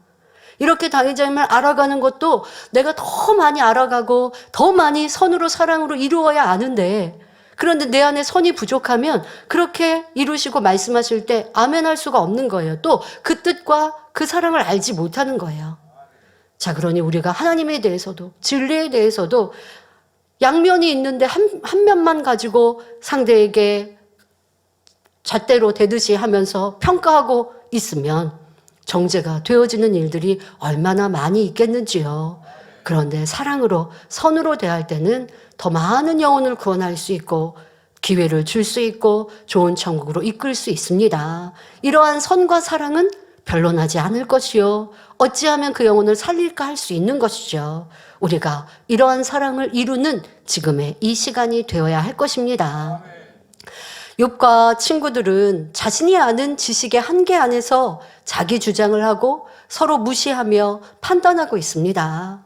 이렇게 당회장님을 알아가는 것도 내가 더 많이 알아가고 더 많이 선으로 사랑으로 이루어야 아는데, 그런데 내 안에 선이 부족하면 그렇게 이루시고 말씀하실 때 아멘할 수가 없는 거예요. 또 그 뜻과 그 사랑을 알지 못하는 거예요. 자, 그러니 우리가 하나님에 대해서도 진리에 대해서도 양면이 있는데 한 면만 가지고 상대에게 잣대로 대듯이 하면서 평가하고 있으면 정죄가 되어지는 일들이 얼마나 많이 있겠는지요. 그런데 사랑으로, 선으로 대할 때는 더 많은 영혼을 구원할 수 있고 기회를 줄 수 있고 좋은 천국으로 이끌 수 있습니다. 이러한 선과 사랑은 변론하지 않을 것이요, 어찌하면 그 영혼을 살릴까 할 수 있는 것이죠. 우리가 이러한 사랑을 이루는 지금의 이 시간이 되어야 할 것입니다. 욥과 친구들은 자신이 아는 지식의 한계 안에서 자기 주장을 하고 서로 무시하며 판단하고 있습니다.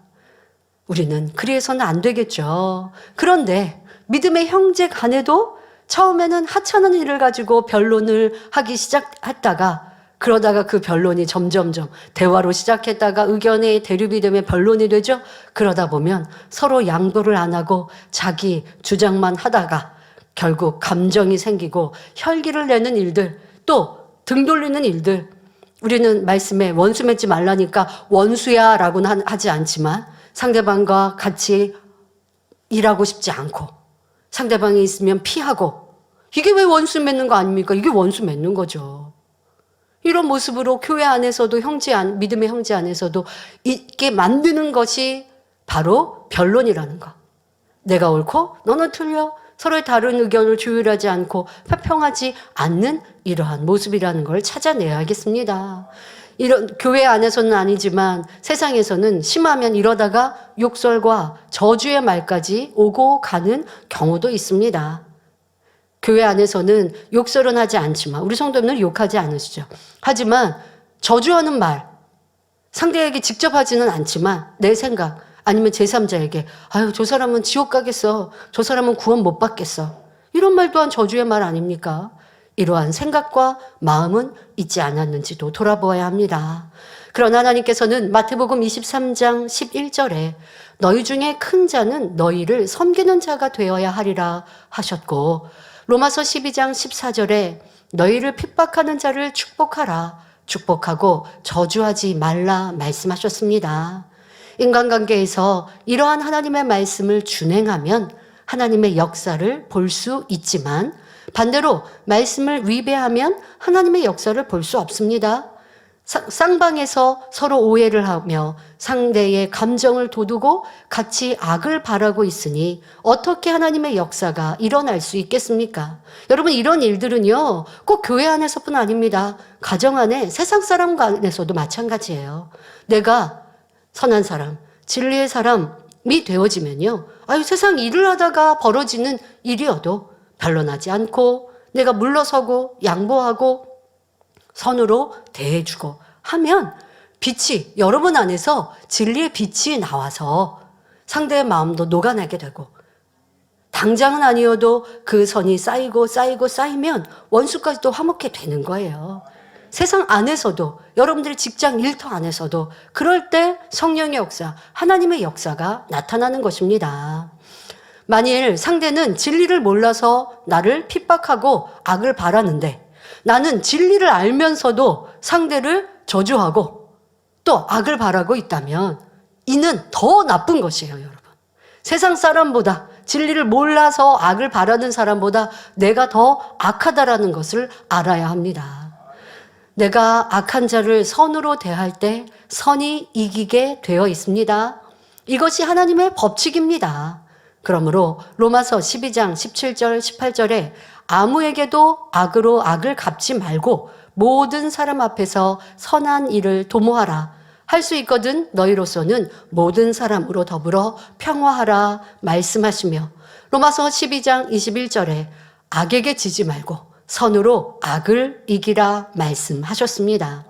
우리는 그래서는 안 되겠죠. 그런데 믿음의 형제 간에도 처음에는 하찮은 일을 가지고 변론을 하기 시작했다가, 그러다가 그 변론이 점점점 대화로 시작했다가 의견의 대립이 되면 변론이 되죠. 그러다 보면 서로 양보를 안 하고 자기 주장만 하다가 결국 감정이 생기고 혈기를 내는 일들, 또 등 돌리는 일들. 우리는 말씀에 원수 맺지 말라니까 원수야 라고는 하지 않지만 상대방과 같이 일하고 싶지 않고 상대방이 있으면 피하고, 이게 왜 원수 맺는 거 아닙니까? 이게 원수 맺는 거죠. 이런 모습으로 교회 안에서도 믿음의 형제 안에서도 있게 만드는 것이 바로 변론이라는 거. 내가 옳고 너는 틀려, 서로의 다른 의견을 조율하지 않고 화평하지 않는 이러한 모습이라는 걸 찾아내야겠습니다. 이런 교회 안에서는 아니지만 세상에서는 심하면 이러다가 욕설과 저주의 말까지 오고 가는 경우도 있습니다. 교회 안에서는 욕설은 하지 않지만, 우리 성도님은 욕하지 않으시죠. 하지만 저주하는 말, 상대에게 직접 하지는 않지만 내 생각, 아니면 제3자에게 아유 저 사람은 지옥 가겠어, 저 사람은 구원 못 받겠어, 이런 말 또한 저주의 말 아닙니까? 이러한 생각과 마음은 있지 않았는지도 돌아보아야 합니다. 그러나 하나님께서는 마태복음 23장 11절에 너희 중에 큰 자는 너희를 섬기는 자가 되어야 하리라 하셨고, 로마서 12장 14절에 너희를 핍박하는 자를 축복하라, 축복하고 저주하지 말라 말씀하셨습니다. 인간관계에서 이러한 하나님의 말씀을 준행하면 하나님의 역사를 볼 수 있지만, 반대로 말씀을 위배하면 하나님의 역사를 볼 수 없습니다. 쌍방에서 서로 오해를 하며 상대의 감정을 돋우고 같이 악을 바라고 있으니 어떻게 하나님의 역사가 일어날 수 있겠습니까? 여러분, 이런 일들은요 꼭 교회 안에서뿐 아닙니다. 가정 안에, 세상 사람 간에서도 마찬가지예요. 내가 선한 사람, 진리의 사람이 되어지면요, 세상 일을 하다가 벌어지는 일이어도 변론하지 않고 내가 물러서고 양보하고 선으로 대해주고 하면 빛이, 여러분 안에서 진리의 빛이 나와서 상대의 마음도 녹아내게 되고, 당장은 아니어도 그 선이 쌓이면 원수까지도 화목해 되는 거예요. 세상 안에서도, 여러분들의 직장 일터 안에서도 그럴 때 성령의 역사, 하나님의 역사가 나타나는 것입니다. 만일 상대는 진리를 몰라서 나를 핍박하고 악을 바라는데 나는 진리를 알면서도 상대를 저주하고 또 악을 바라고 있다면 이는 더 나쁜 것이에요, 여러분. 세상 사람보다, 진리를 몰라서 악을 바라는 사람보다 내가 더 악하다라는 것을 알아야 합니다. 내가 악한 자를 선으로 대할 때 선이 이기게 되어 있습니다. 이것이 하나님의 법칙입니다. 그러므로 로마서 12장 17절 18절에 아무에게도 악으로 악을 갚지 말고 모든 사람 앞에서 선한 일을 도모하라. 할 수 있거든 너희로서는 모든 사람으로 더불어 평화하라 말씀하시며, 로마서 12장 21절에 악에게 지지 말고 선으로 악을 이기라 말씀하셨습니다.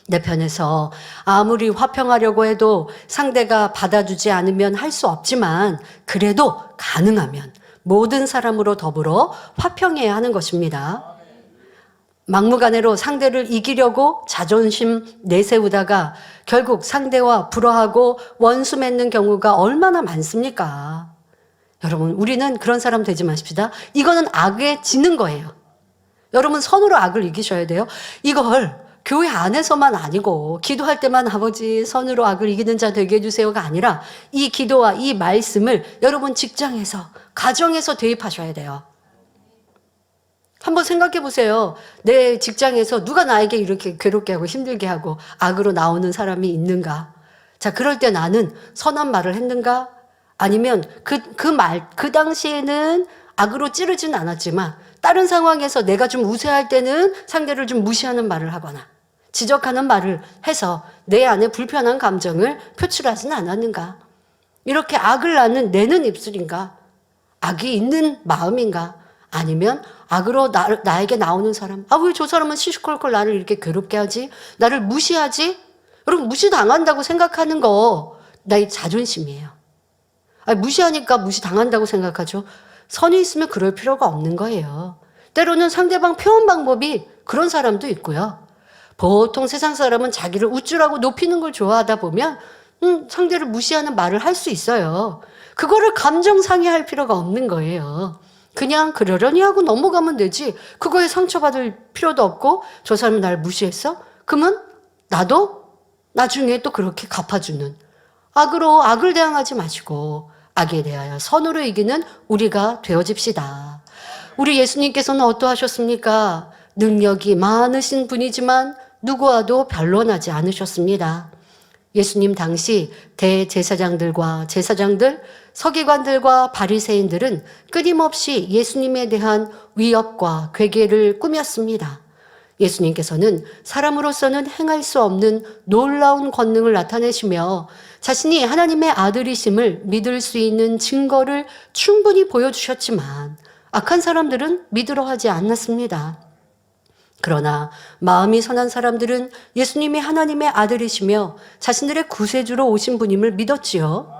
내 편에서 아무리 화평하려고 해도 상대가 받아주지 않으면 할 수 없지만, 그래도 가능하면 모든 사람으로 더불어 화평해야 하는 것입니다. 막무가내로 상대를 이기려고 자존심 내세우다가 결국 상대와 불화하고 원수 맺는 경우가 얼마나 많습니까? 여러분, 우리는 그런 사람 되지 마십시다. 이거는 악에 지는 거예요. 여러분, 선으로 악을 이기셔야 돼요. 이걸 교회 안에서만 아니고 기도할 때만 아버지 선으로 악을 이기는 자 되게 해주세요가 아니라 이 기도와 이 말씀을 여러분 직장에서, 가정에서 대입하셔야 돼요. 한번 생각해 보세요. 내 직장에서 누가 나에게 이렇게 괴롭게 하고 힘들게 하고 악으로 나오는 사람이 있는가? 자, 그럴 때 나는 선한 말을 했는가? 아니면 그 당시에는 악으로 찌르진 않았지만 다른 상황에서 내가 좀 우세할 때는 상대를 좀 무시하는 말을 하거나 지적하는 말을 해서 내 안에 불편한 감정을 표출하지는 않았는가? 이렇게 악을 내는 입술인가? 악이 있는 마음인가? 아니면 악으로 나에게 나오는 사람, 왜 저 사람은 시시콜콜 나를 이렇게 괴롭게 하지? 나를 무시하지? 여러분, 무시당한다고 생각하는 거 나의 자존심이에요. 무시하니까 무시당한다고 생각하죠. 선이 있으면 그럴 필요가 없는 거예요. 때로는 상대방 표현 방법이 그런 사람도 있고요. 보통 세상 사람은 자기를 우쭐하고 높이는 걸 좋아하다 보면 상대를 무시하는 말을 할 수 있어요. 그거를 감정 상해할 필요가 없는 거예요. 그냥 그러려니 하고 넘어가면 되지. 그거에 상처받을 필요도 없고 저 사람이 날 무시했어? 그러면 나도 나중에 또 그렇게 갚아주는. 악으로 악을 대항하지 마시고 악에 대하여 선으로 이기는 우리가 되어집시다. 우리 예수님께서는 어떠하셨습니까? 능력이 많으신 분이지만 누구와도 변론하지 않으셨습니다. 예수님 당시 대제사장들과 제사장들, 서기관들과 바리새인들은 끊임없이 예수님에 대한 위협과 괴계를 꾸몄습니다. 예수님께서는 사람으로서는 행할 수 없는 놀라운 권능을 나타내시며 자신이 하나님의 아들이심을 믿을 수 있는 증거를 충분히 보여주셨지만 악한 사람들은 믿으려 하지 않았습니다. 그러나 마음이 선한 사람들은 예수님이 하나님의 아들이시며 자신들의 구세주로 오신 분임을 믿었지요.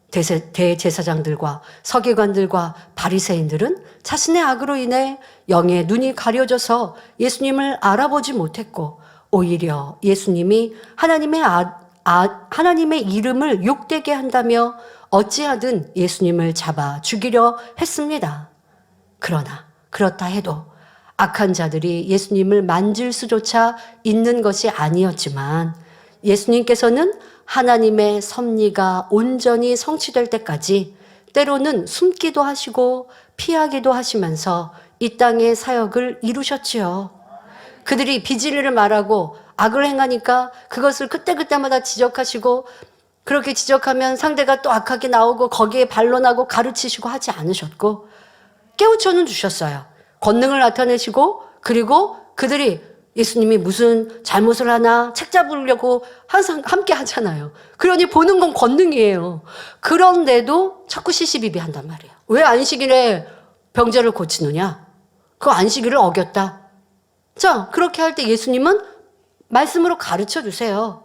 대제사장들과 서기관들과 바리새인들은 자신의 악으로 인해 영의 눈이 가려져서 예수님을 알아보지 못했고 오히려 예수님이 하나님의 이름을 욕되게 한다며 어찌하든 예수님을 잡아 죽이려 했습니다. 그러나 그렇다 해도 악한 자들이 예수님을 만질 수조차 있는 것이 아니었지만 예수님께서는 하나님의 섭리가 온전히 성취될 때까지 때로는 숨기도 하시고 피하기도 하시면서 이 땅의 사역을 이루셨지요. 그들이 비진리를 말하고 악을 행하니까 그것을 그때그때마다 지적하시고 그렇게 지적하면 상대가 또 악하게 나오고 거기에 반론하고 가르치시고 하지 않으셨고 깨우쳐는 주셨어요. 권능을 나타내시고 그리고 그들이 예수님이 무슨 잘못을 하나 책 잡으려고 항상 함께 하잖아요. 그러니 보는 건 권능이에요. 그런데도 자꾸 시시비비 한단 말이에요. 왜 안식일에 병자를 고치느냐? 그 안식일을 어겼다. 자, 그렇게 할 때 예수님은 말씀으로 가르쳐 주세요.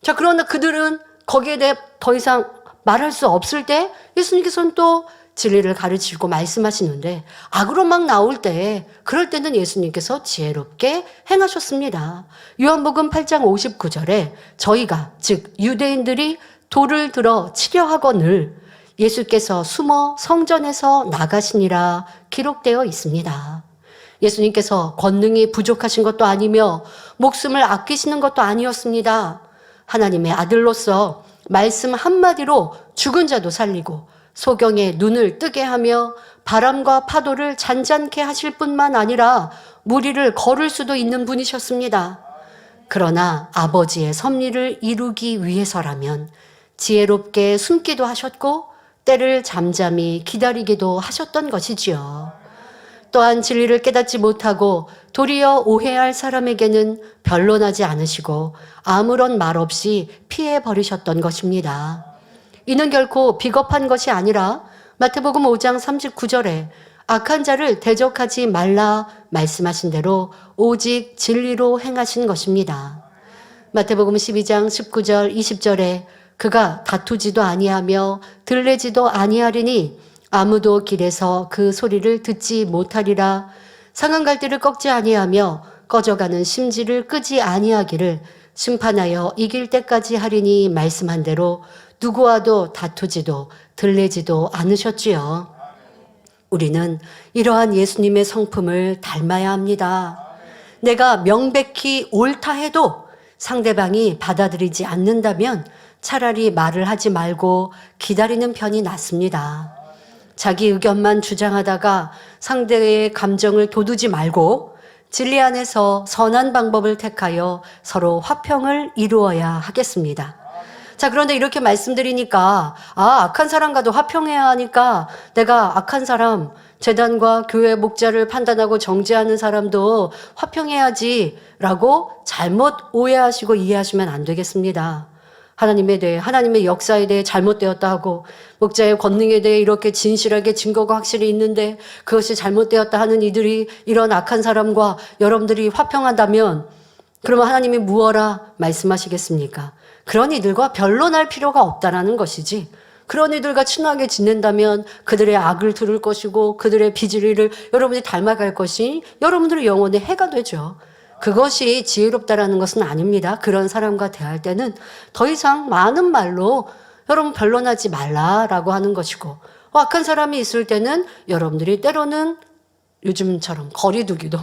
자, 그러나 그들은 거기에 대해 더 이상 말할 수 없을 때 예수님께서는 또 진리를 가르치고 말씀하시는데 악으로 막 나올 때 그럴 때는 예수님께서 지혜롭게 행하셨습니다. 요한복음 8장 59절에 저희가 즉 유대인들이 돌을 들어 치려 하거늘 예수께서 숨어 성전에서 나가시니라 기록되어 있습니다. 예수님께서 권능이 부족하신 것도 아니며 목숨을 아끼시는 것도 아니었습니다. 하나님의 아들로서 말씀 한마디로 죽은 자도 살리고 소경의 눈을 뜨게 하며 바람과 파도를 잔잔케 하실 뿐만 아니라 무리를 걸을 수도 있는 분이셨습니다. 그러나 아버지의 섭리를 이루기 위해서라면 지혜롭게 숨기도 하셨고 때를 잠잠히 기다리기도 하셨던 것이지요. 또한 진리를 깨닫지 못하고 도리어 오해할 사람에게는 변론하지 않으시고 아무런 말 없이 피해버리셨던 것입니다. 이는 결코 비겁한 것이 아니라 마태복음 5장 39절에 악한 자를 대적하지 말라 말씀하신 대로 오직 진리로 행하신 것입니다. 마태복음 12장 19절 20절에 그가 다투지도 아니하며 들레지도 아니하리니 아무도 길에서 그 소리를 듣지 못하리라. 상한 갈대를 꺾지 아니하며 꺼져가는 심지를 끄지 아니하기를 심판하여 이길 때까지 하리니 말씀한 대로 누구와도 다투지도 들레지도 않으셨지요. 우리는 이러한 예수님의 성품을 닮아야 합니다. 내가 명백히 옳다 해도 상대방이 받아들이지 않는다면 차라리 말을 하지 말고 기다리는 편이 낫습니다. 자기 의견만 주장하다가 상대의 감정을 돋우지 말고 진리 안에서 선한 방법을 택하여 서로 화평을 이루어야 하겠습니다. 자, 그런데 이렇게 말씀드리니까 악한 사람과도 화평해야 하니까 내가 악한 사람, 재단과 교회 목자를 판단하고 정죄하는 사람도 화평해야지 라고 잘못 오해하시고 이해하시면 안 되겠습니다. 하나님에 대해, 하나님의 역사에 대해 잘못되었다 하고 목자의 권능에 대해 이렇게 진실하게 증거가 확실히 있는데 그것이 잘못되었다 하는 이들이 이런 악한 사람과 여러분들이 화평한다면 그러면 하나님이 무엇라 말씀하시겠습니까? 그런 이들과 변론할 필요가 없다라는 것이지, 그런 이들과 친하게 지낸다면 그들의 악을 들을 것이고 그들의 비질리를 여러분이 닮아갈 것이 여러분들의 영혼에 해가 되죠. 그것이 지혜롭다라는 것은 아닙니다. 그런 사람과 대할 때는 더 이상 많은 말로 여러분 변론하지 말라라고 하는 것이고, 악한 사람이 있을 때는 여러분들이 때로는 요즘처럼 거리두기도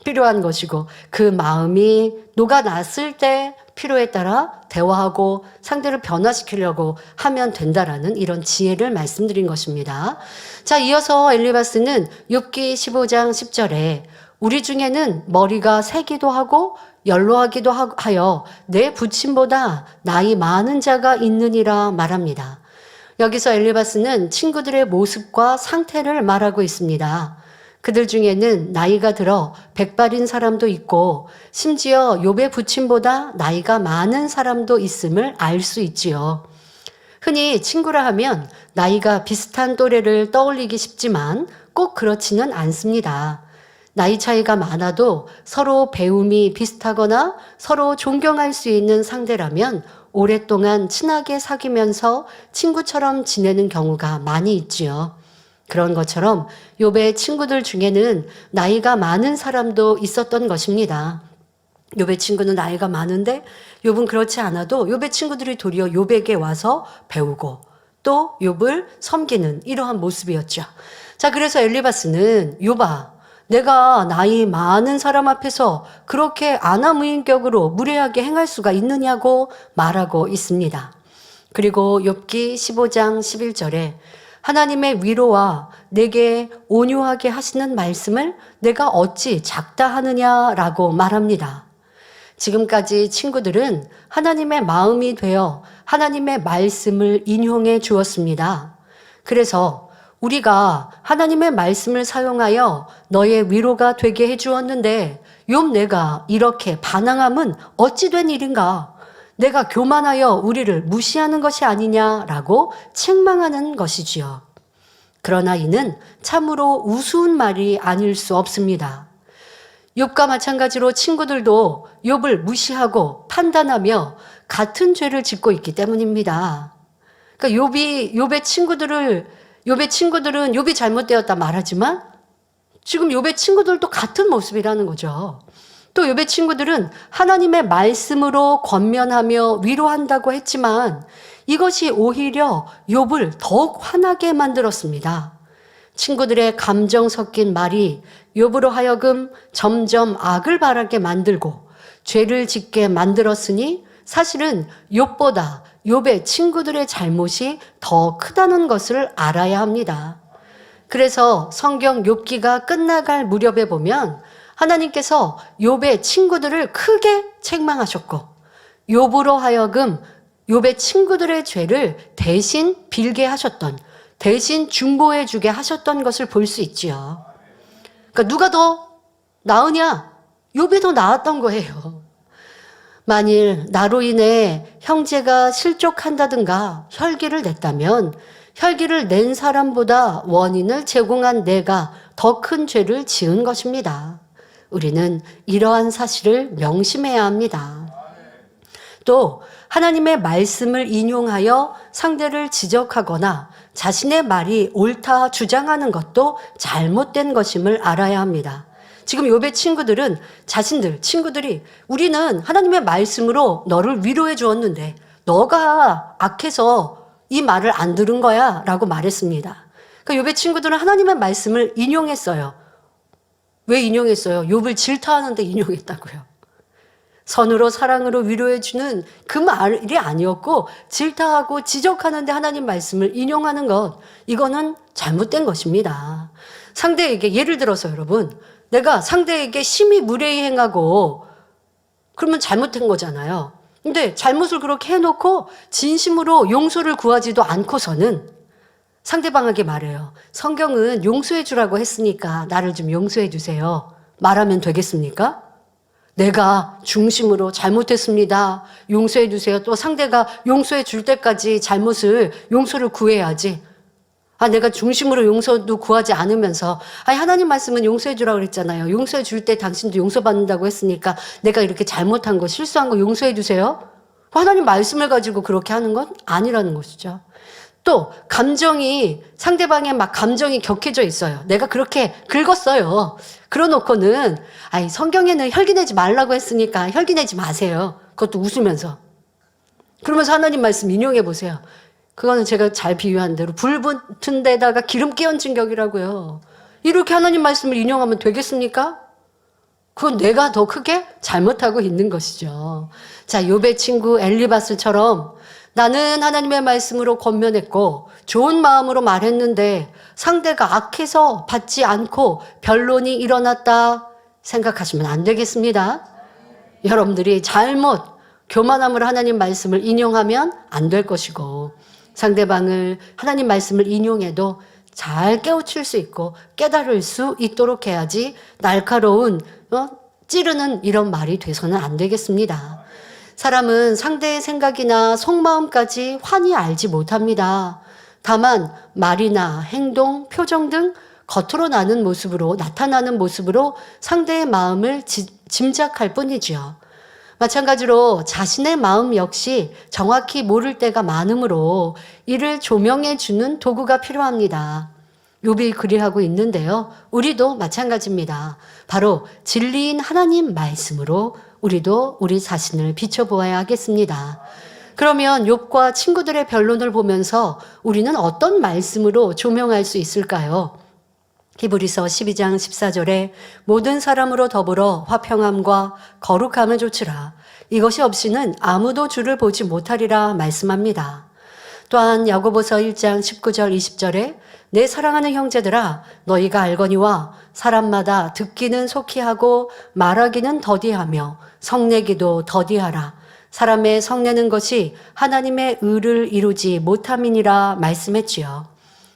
필요한 것이고, 그 마음이 녹아났을 때 필요에 따라 대화하고 상대를 변화시키려고 하면 된다라는 이런 지혜를 말씀드린 것입니다. 자, 이어서 엘리바스는 욥기 15장 10절에 우리 중에는 머리가 새기도 하고 연로하기도 하여 내 부친보다 나이 많은 자가 있느니라 말합니다. 여기서 엘리바스는 친구들의 모습과 상태를 말하고 있습니다. 그들 중에는 나이가 들어 백발인 사람도 있고 심지어 욥의 부친보다 나이가 많은 사람도 있음을 알 수 있지요. 흔히 친구라 하면 나이가 비슷한 또래를 떠올리기 쉽지만 꼭 그렇지는 않습니다. 나이 차이가 많아도 서로 배움이 비슷하거나 서로 존경할 수 있는 상대라면 오랫동안 친하게 사귀면서 친구처럼 지내는 경우가 많이 있지요. 그런 것처럼 욥의 친구들 중에는 나이가 많은 사람도 있었던 것입니다. 욥의 친구는 나이가 많은데 욥은 그렇지 않아도 욥의 친구들이 도리어 욥에게 와서 배우고 또 욥을 섬기는 이러한 모습이었죠. 자, 그래서 엘리바스는 욥아, 내가 나이 많은 사람 앞에서 그렇게 안하무인격으로 무례하게 행할 수가 있느냐고 말하고 있습니다. 그리고 욥기 15장 11절에 하나님의 위로와 내게 온유하게 하시는 말씀을 내가 어찌 작다 하느냐라고 말합니다. 지금까지 친구들은 하나님의 마음이 되어 하나님의 말씀을 인용해 주었습니다. 그래서 우리가 하나님의 말씀을 사용하여 너의 위로가 되게 해 주었는데 욥 내가 이렇게 반항함은 어찌 된 일인가? 내가 교만하여 우리를 무시하는 것이 아니냐라고 책망하는 것이지요. 그러나 이는 참으로 우스운 말이 아닐 수 없습니다. 욥과 마찬가지로 친구들도 욥을 무시하고 판단하며 같은 죄를 짓고 있기 때문입니다. 그러니까 욥의 친구들은 욥이 잘못되었다 말하지만 지금 욥의 친구들도 같은 모습이라는 거죠. 또 욥의 친구들은 하나님의 말씀으로 권면하며 위로한다고 했지만 이것이 오히려 욥을 더욱 화나게 만들었습니다. 친구들의 감정 섞인 말이 욥으로 하여금 점점 악을 바라게 만들고 죄를 짓게 만들었으니 사실은 욥보다 욥의 친구들의 잘못이 더 크다는 것을 알아야 합니다. 그래서 성경 욥기가 끝나갈 무렵에 보면 하나님께서 욥의 친구들을 크게 책망하셨고 욥으로 하여금 욥의 친구들의 죄를 대신 빌게 하셨던, 대신 중보해 주게 하셨던 것을 볼 수 있지요. 그러니까 누가 더 나으냐? 욥이 더 나았던 거예요. 만일 나로 인해 형제가 실족한다든가 혈기를 냈다면 혈기를 낸 사람보다 원인을 제공한 내가 더 큰 죄를 지은 것입니다. 우리는 이러한 사실을 명심해야 합니다. 또 하나님의 말씀을 인용하여 상대를 지적하거나 자신의 말이 옳다 주장하는 것도 잘못된 것임을 알아야 합니다. 지금 욥의 친구들은 친구들이 우리는 하나님의 말씀으로 너를 위로해 주었는데 너가 악해서 이 말을 안 들은 거야 라고 말했습니다. 그러니까 욥의 친구들은 하나님의 말씀을 인용했어요. 왜 인용했어요? 욥을 질타하는데 인용했다고요. 선으로 사랑으로 위로해주는 그 말이 아니었고 질타하고 지적하는데 하나님 말씀을 인용하는 것, 이거는 잘못된 것입니다. 상대에게, 예를 들어서 여러분, 내가 상대에게 심히 무례히 행하고 그러면 잘못된 거잖아요. 근데 잘못을 그렇게 해놓고 진심으로 용서를 구하지도 않고서는 상대방에게 말해요. 성경은 용서해 주라고 했으니까 나를 좀 용서해 주세요. 말하면 되겠습니까? 내가 중심으로 잘못했습니다. 용서해 주세요. 또 상대가 용서해 줄 때까지 용서를 구해야지. 내가 중심으로 용서도 구하지 않으면서, 하나님 말씀은 용서해 주라고 그랬잖아요. 용서해 줄 때 당신도 용서받는다고 했으니까 내가 이렇게 잘못한 거, 실수한 거 용서해 주세요. 하나님 말씀을 가지고 그렇게 하는 건 아니라는 것이죠. 또 상대방의 감정이 격해져 있어요. 내가 그렇게 긁었어요. 그러놓고는 성경에는 혈기내지 말라고 했으니까 혈기내지 마세요. 그것도 웃으면서. 그러면서 하나님 말씀 인용해 보세요. 그거는 제가 잘 비유한 대로 불 붙은 데다가 기름 끼얹은 격이라고요. 이렇게 하나님 말씀을 인용하면 되겠습니까? 그건 내가 더 크게 잘못하고 있는 것이죠. 자, 욥의 친구 엘리바스처럼 나는 하나님의 말씀으로 권면했고 좋은 마음으로 말했는데 상대가 악해서 받지 않고 변론이 일어났다 생각하시면 안 되겠습니다. 여러분들이 잘못 교만함으로 하나님 말씀을 인용하면 안 될 것이고 상대방을 하나님 말씀을 인용해도 잘 깨우칠 수 있고 깨달을 수 있도록 해야지 날카로운 찌르는 이런 말이 돼서는 안 되겠습니다. 사람은 상대의 생각이나 속마음까지 환히 알지 못합니다. 다만 말이나 행동, 표정 등 겉으로 나타나는 모습으로 상대의 마음을 짐작할 뿐이지요. 마찬가지로 자신의 마음 역시 정확히 모를 때가 많으므로 이를 조명해 주는 도구가 필요합니다. 욥이 그리하고 있는데요. 우리도 마찬가지입니다. 바로 진리인 하나님 말씀으로 우리도 우리 자신을 비춰보아야 하겠습니다. 그러면 욥과 친구들의 변론을 보면서 우리는 어떤 말씀으로 조명할 수 있을까요? 히브리서 12장 14절에 모든 사람으로 더불어 화평함과 거룩함을 좇으라. 이것이 없이는 아무도 주를 보지 못하리라 말씀합니다. 또한 야고보서 1장 19절 20절에 내 사랑하는 형제들아 너희가 알거니와 사람마다 듣기는 속히 하고 말하기는 더디하며 성내기도 더디하라. 사람의 성내는 것이 하나님의 의를 이루지 못함이니라 말씀했지요.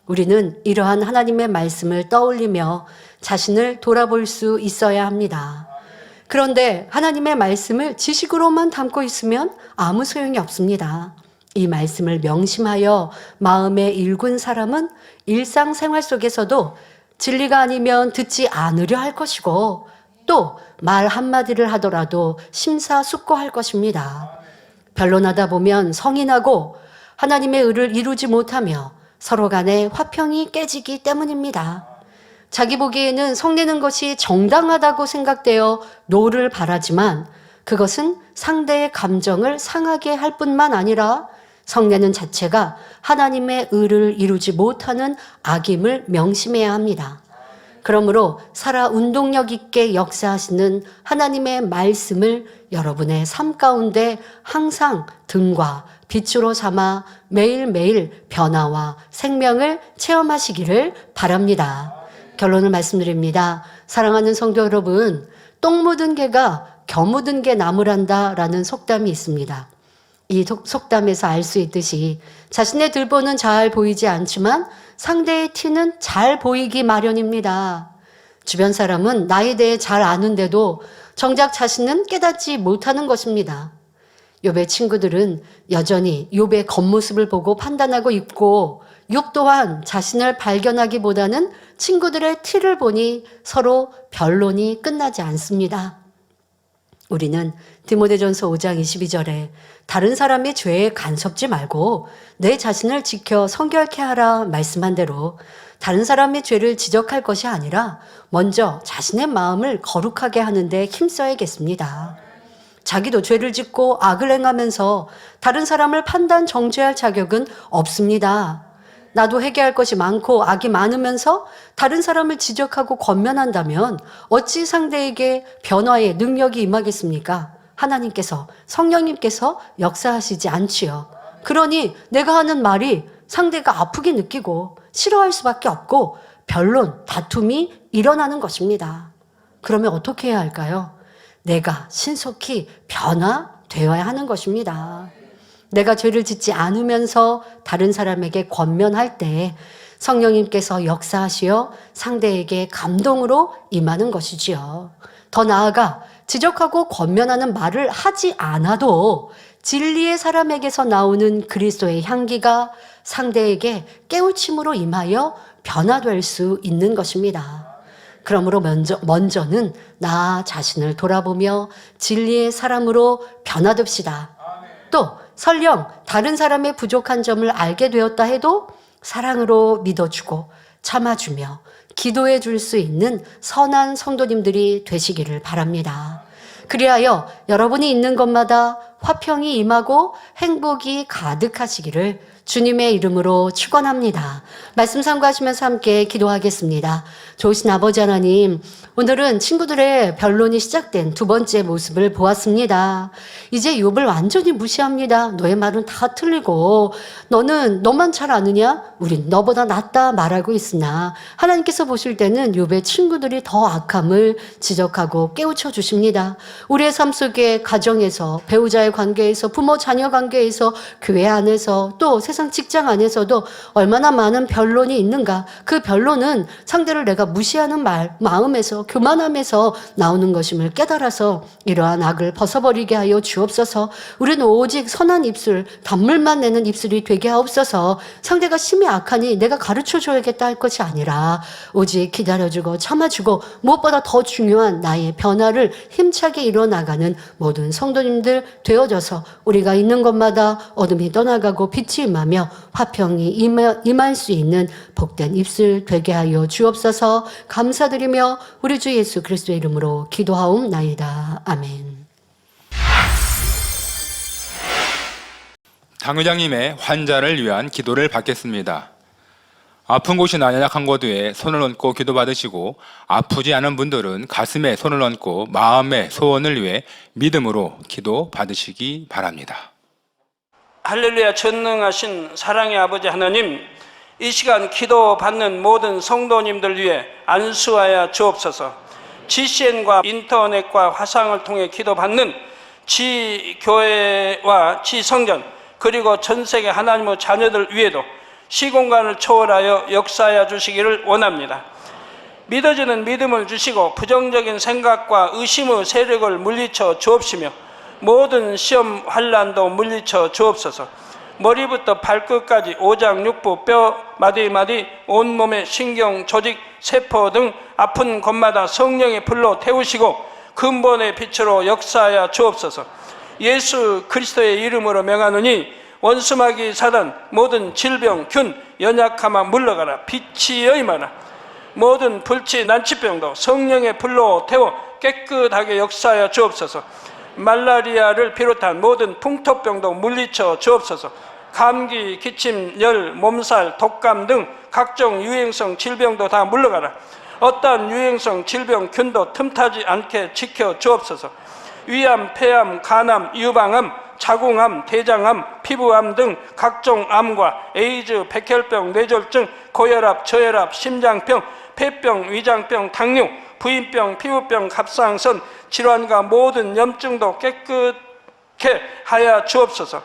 우리는 이러한 하나님의 말씀을 떠올리며 자신을 돌아볼 수 있어야 합니다. 그런데 하나님의 말씀을 지식으로만 담고 있으면 아무 소용이 없습니다. 이 말씀을 명심하여 마음에 일군 사람은 일상생활 속에서도 진리가 아니면 듣지 않으려 할 것이고 또 말 한마디를 하더라도 심사숙고할 것입니다. 변론하다 보면 성이 나고 하나님의 의를 이루지 못하며 서로 간에 화평이 깨지기 때문입니다. 자기 보기에는 성내는 것이 정당하다고 생각되어 노를 바라지만 그것은 상대의 감정을 상하게 할 뿐만 아니라 성내는 자체가 하나님의 의를 이루지 못하는 악임을 명심해야 합니다. 그러므로 살아 운동력 있게 역사하시는 하나님의 말씀을 여러분의 삶 가운데 항상 등과 빛으로 삼아 매일매일 변화와 생명을 체험하시기를 바랍니다. 결론을 말씀드립니다. 사랑하는 성도 여러분, 똥 묻은 개가 겨 묻은 개 나무란다라는 속담이 있습니다. 이 속담에서 알 수 있듯이 자신의 들보는 잘 보이지 않지만 상대의 티는 잘 보이기 마련입니다. 주변 사람은 나에 대해 잘 아는데도 정작 자신은 깨닫지 못하는 것입니다. 욥의 친구들은 여전히 욥의 겉모습을 보고 판단하고 있고 욥 또한 자신을 발견하기보다는 친구들의 티를 보니 서로 변론이 끝나지 않습니다. 우리는 디모데전서 5장 22절에 다른 사람의 죄에 간섭지 말고 내 자신을 지켜 성결케 하라 말씀한 대로 다른 사람의 죄를 지적할 것이 아니라 먼저 자신의 마음을 거룩하게 하는데 힘써야겠습니다. 자기도 죄를 짓고 악을 행하면서 다른 사람을 판단 정죄할 자격은 없습니다. 나도 회개할 것이 많고 악이 많으면서 다른 사람을 지적하고 권면한다면 어찌 상대에게 변화의 능력이 임하겠습니까? 하나님께서, 성령님께서 역사하시지 않지요. 그러니 내가 하는 말이 상대가 아프게 느끼고 싫어할 수밖에 없고 변론, 다툼이 일어나는 것입니다. 그러면 어떻게 해야 할까요? 내가 신속히 변화되어야 하는 것입니다. 내가 죄를 짓지 않으면서 다른 사람에게 권면할 때 성령님께서 역사하시어 상대에게 감동으로 임하는 것이지요. 더 나아가 지적하고 권면하는 말을 하지 않아도 진리의 사람에게서 나오는 그리스도의 향기가 상대에게 깨우침으로 임하여 변화될 수 있는 것입니다. 그러므로 먼저는 나 자신을 돌아보며 진리의 사람으로 변화됩시다. 또 설령 다른 사람의 부족한 점을 알게 되었다 해도 사랑으로 믿어주고 참아주며 기도해 줄 수 있는 선한 성도님들이 되시기를 바랍니다. 그리하여 여러분이 있는 곳마다 화평이 임하고 행복이 가득하시기를 주님의 이름으로 축원합니다. 말씀 상고하시면서 함께 기도하겠습니다. 좋으신 아버지 하나님, 오늘은 친구들의 변론이 시작된 두 번째 모습을 보았습니다. 이제 욥을 완전히 무시합니다. 너의 말은 다 틀리고 너만 잘 아느냐? 우린 너보다 낫다 말하고 있으나 하나님께서 보실 때는 욥의 친구들이 더 악함을 지적하고 깨우쳐 주십니다. 우리의 삶 속에 가정에서, 배우자의 관계에서, 부모 자녀 관계에서, 교회 안에서, 또 세상 직장 안에서도 얼마나 많은 변론이 있는가. 그 변론은 상대를 내가 무시하는 마음에서, 교만함에서 나오는 것임을 깨달아서 이러한 악을 벗어버리게 하여 주옵소서. 우리는 오직 선한 입술, 단물만 내는 입술이 되게 하옵소서. 상대가 심히 악하니 내가 가르쳐줘야겠다 할 것이 아니라 오직 기다려주고 참아주고 무엇보다 더 중요한 나의 변화를 힘차게 이뤄나가는 모든 성도님들 되어져서 우리가 있는 곳마다 어둠이 떠나가고 빛이 임하며 화평이 임할 수 있는 복된 입술 되게 하여 주옵소서. 감사드리며 우리 주 예수 그리스도의 이름으로 기도하옵나이다. 아멘. 당회장님의 환자를 위한 기도를 받겠습니다. 아픈 곳이 나약한 곳에 손을 얹고 기도받으시고 아프지 않은 분들은 가슴에 손을 얹고 마음의 소원을 위해 믿음으로 기도받으시기 바랍니다. 할렐루야. 전능하신 사랑의 아버지 하나님, 이 시간 기도받는 모든 성도님들 위해 안수하여 주옵소서. GCN과 인터넷과 화상을 통해 기도받는 지교회와 지성전 그리고 전세계 하나님의 자녀들 위에도 시공간을 초월하여 역사하여 주시기를 원합니다. 믿어지는 믿음을 주시고 부정적인 생각과 의심의 세력을 물리쳐 주옵시며 모든 시험 환난도 물리쳐 주옵소서. 머리부터 발끝까지 오장육부 뼈 마디마디 온몸의 신경 조직 세포 등 아픈 곳마다 성령의 불로 태우시고 근본의 빛으로 역사하여 주옵소서. 예수 그리스도의 이름으로 명하노니 원수마귀 사단 모든 질병 균 연약함아 물러가라. 빛이 임하라. 모든 불치 난치병도 성령의 불로 태워 깨끗하게 역사하여 주옵소서. 말라리아를 비롯한 모든 풍토병도 물리쳐 주옵소서. 감기, 기침, 열, 몸살, 독감 등 각종 유행성 질병도 다 물러가라. 어떠한 유행성 질병 균도 틈타지 않게 지켜 주옵소서. 위암, 폐암, 간암, 유방암, 자궁암, 대장암, 피부암 등 각종 암과 에이즈, 백혈병, 뇌졸중, 고혈압, 저혈압, 심장병, 폐병, 위장병, 당뇨, 부인병, 피부병, 갑상선 질환과 모든 염증도 깨끗게 하여 주옵소서.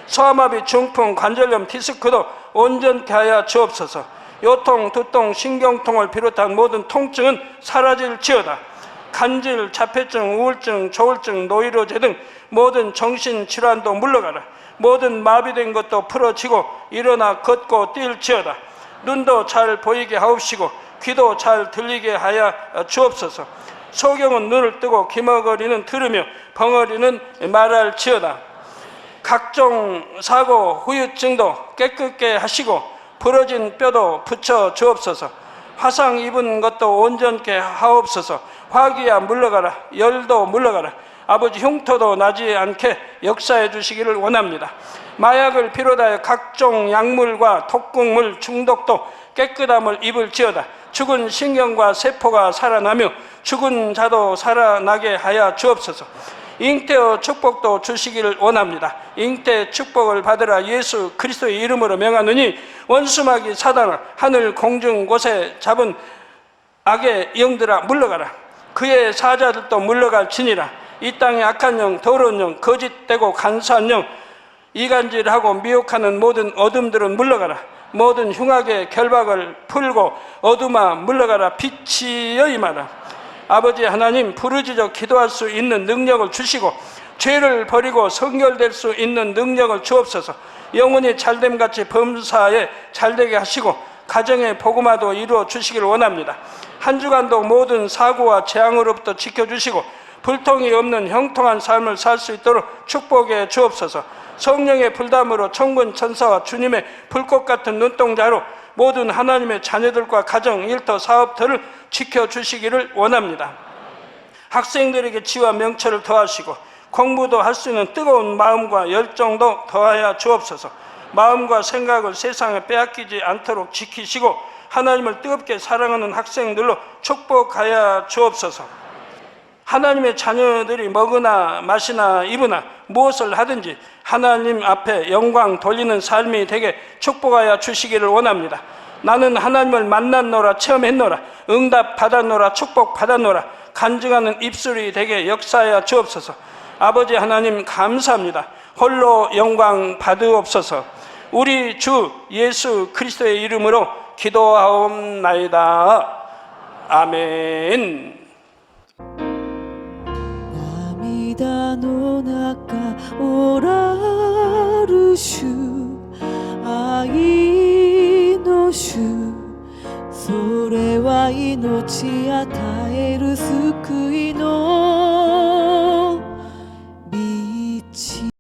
소아마비, 중풍, 관절염, 디스크도 온전케 하여 주옵소서. 요통, 두통, 신경통을 비롯한 모든 통증은 사라질지어다. 간질, 자폐증, 우울증, 조울증, 노이로제 등 모든 정신질환도 물러가라. 모든 마비된 것도 풀어지고 일어나 걷고 뛸지어다. 눈도 잘 보이게 하옵시고 귀도 잘 들리게 하여 주옵소서. 소경은 눈을 뜨고 기머거리는 들으며 벙어리는 말할지어다. 각종 사고 후유증도 깨끗게 하시고 부러진 뼈도 붙여 주옵소서. 화상 입은 것도 온전케 하옵소서. 화기야 물러가라. 열도 물러가라. 아버지 흉터도 나지 않게 역사해 주시기를 원합니다. 마약을 비롯하여 각종 약물과 독극물 중독도 깨끗함을 입을지어다. 죽은 신경과 세포가 살아나며 죽은 자도 살아나게 하여 주옵소서. 잉태의 축복도 주시기를 원합니다. 잉태 축복을 받으라. 예수 그리스도의 이름으로 명하노니 원수마귀 사단아 하늘 공중 곳에 잡은 악의 영들아 물러가라. 그의 사자들도 물러갈지니라. 이 땅의 악한 영, 더러운 영, 거짓되고 간사한 영, 이간질하고 미혹하는 모든 어둠들은 물러가라. 모든 흉악의 결박을 풀고 어둠아 물러가라. 빛이여 임하라. 아버지 하나님, 부르짖어 기도할 수 있는 능력을 주시고 죄를 버리고 성결될 수 있는 능력을 주옵소서. 영혼이 잘됨같이 범사에 잘되게 하시고 가정의 복음화도 이루어 주시기를 원합니다. 한 주간도 모든 사고와 재앙으로부터 지켜주시고 불통이 없는 형통한 삶을 살 수 있도록 축복해 주옵소서. 성령의 불담으로 천군 천사와 주님의 불꽃 같은 눈동자로 모든 하나님의 자녀들과 가정, 일터, 사업들을 지켜주시기를 원합니다. 학생들에게 지와 명철을 더하시고 공부도 할 수 있는 뜨거운 마음과 열정도 더하여 주옵소서. 마음과 생각을 세상에 빼앗기지 않도록 지키시고 하나님을 뜨겁게 사랑하는 학생들로 축복하여 주옵소서. 하나님의 자녀들이 먹으나 마시나 입으나 무엇을 하든지 하나님 앞에 영광 돌리는 삶이 되게 축복하여 주시기를 원합니다. 나는 하나님을 만났노라, 체험했노라, 응답 받았노라, 축복 받았노라, 간증하는 입술이 되게 역사하여 주옵소서. 아버지 하나님 감사합니다. 홀로 영광 받으옵소서. 우리 주 예수 그리스도의 이름으로 기도하옵나이다. 아멘. 涙の中おらる主愛の主それは命与える救いの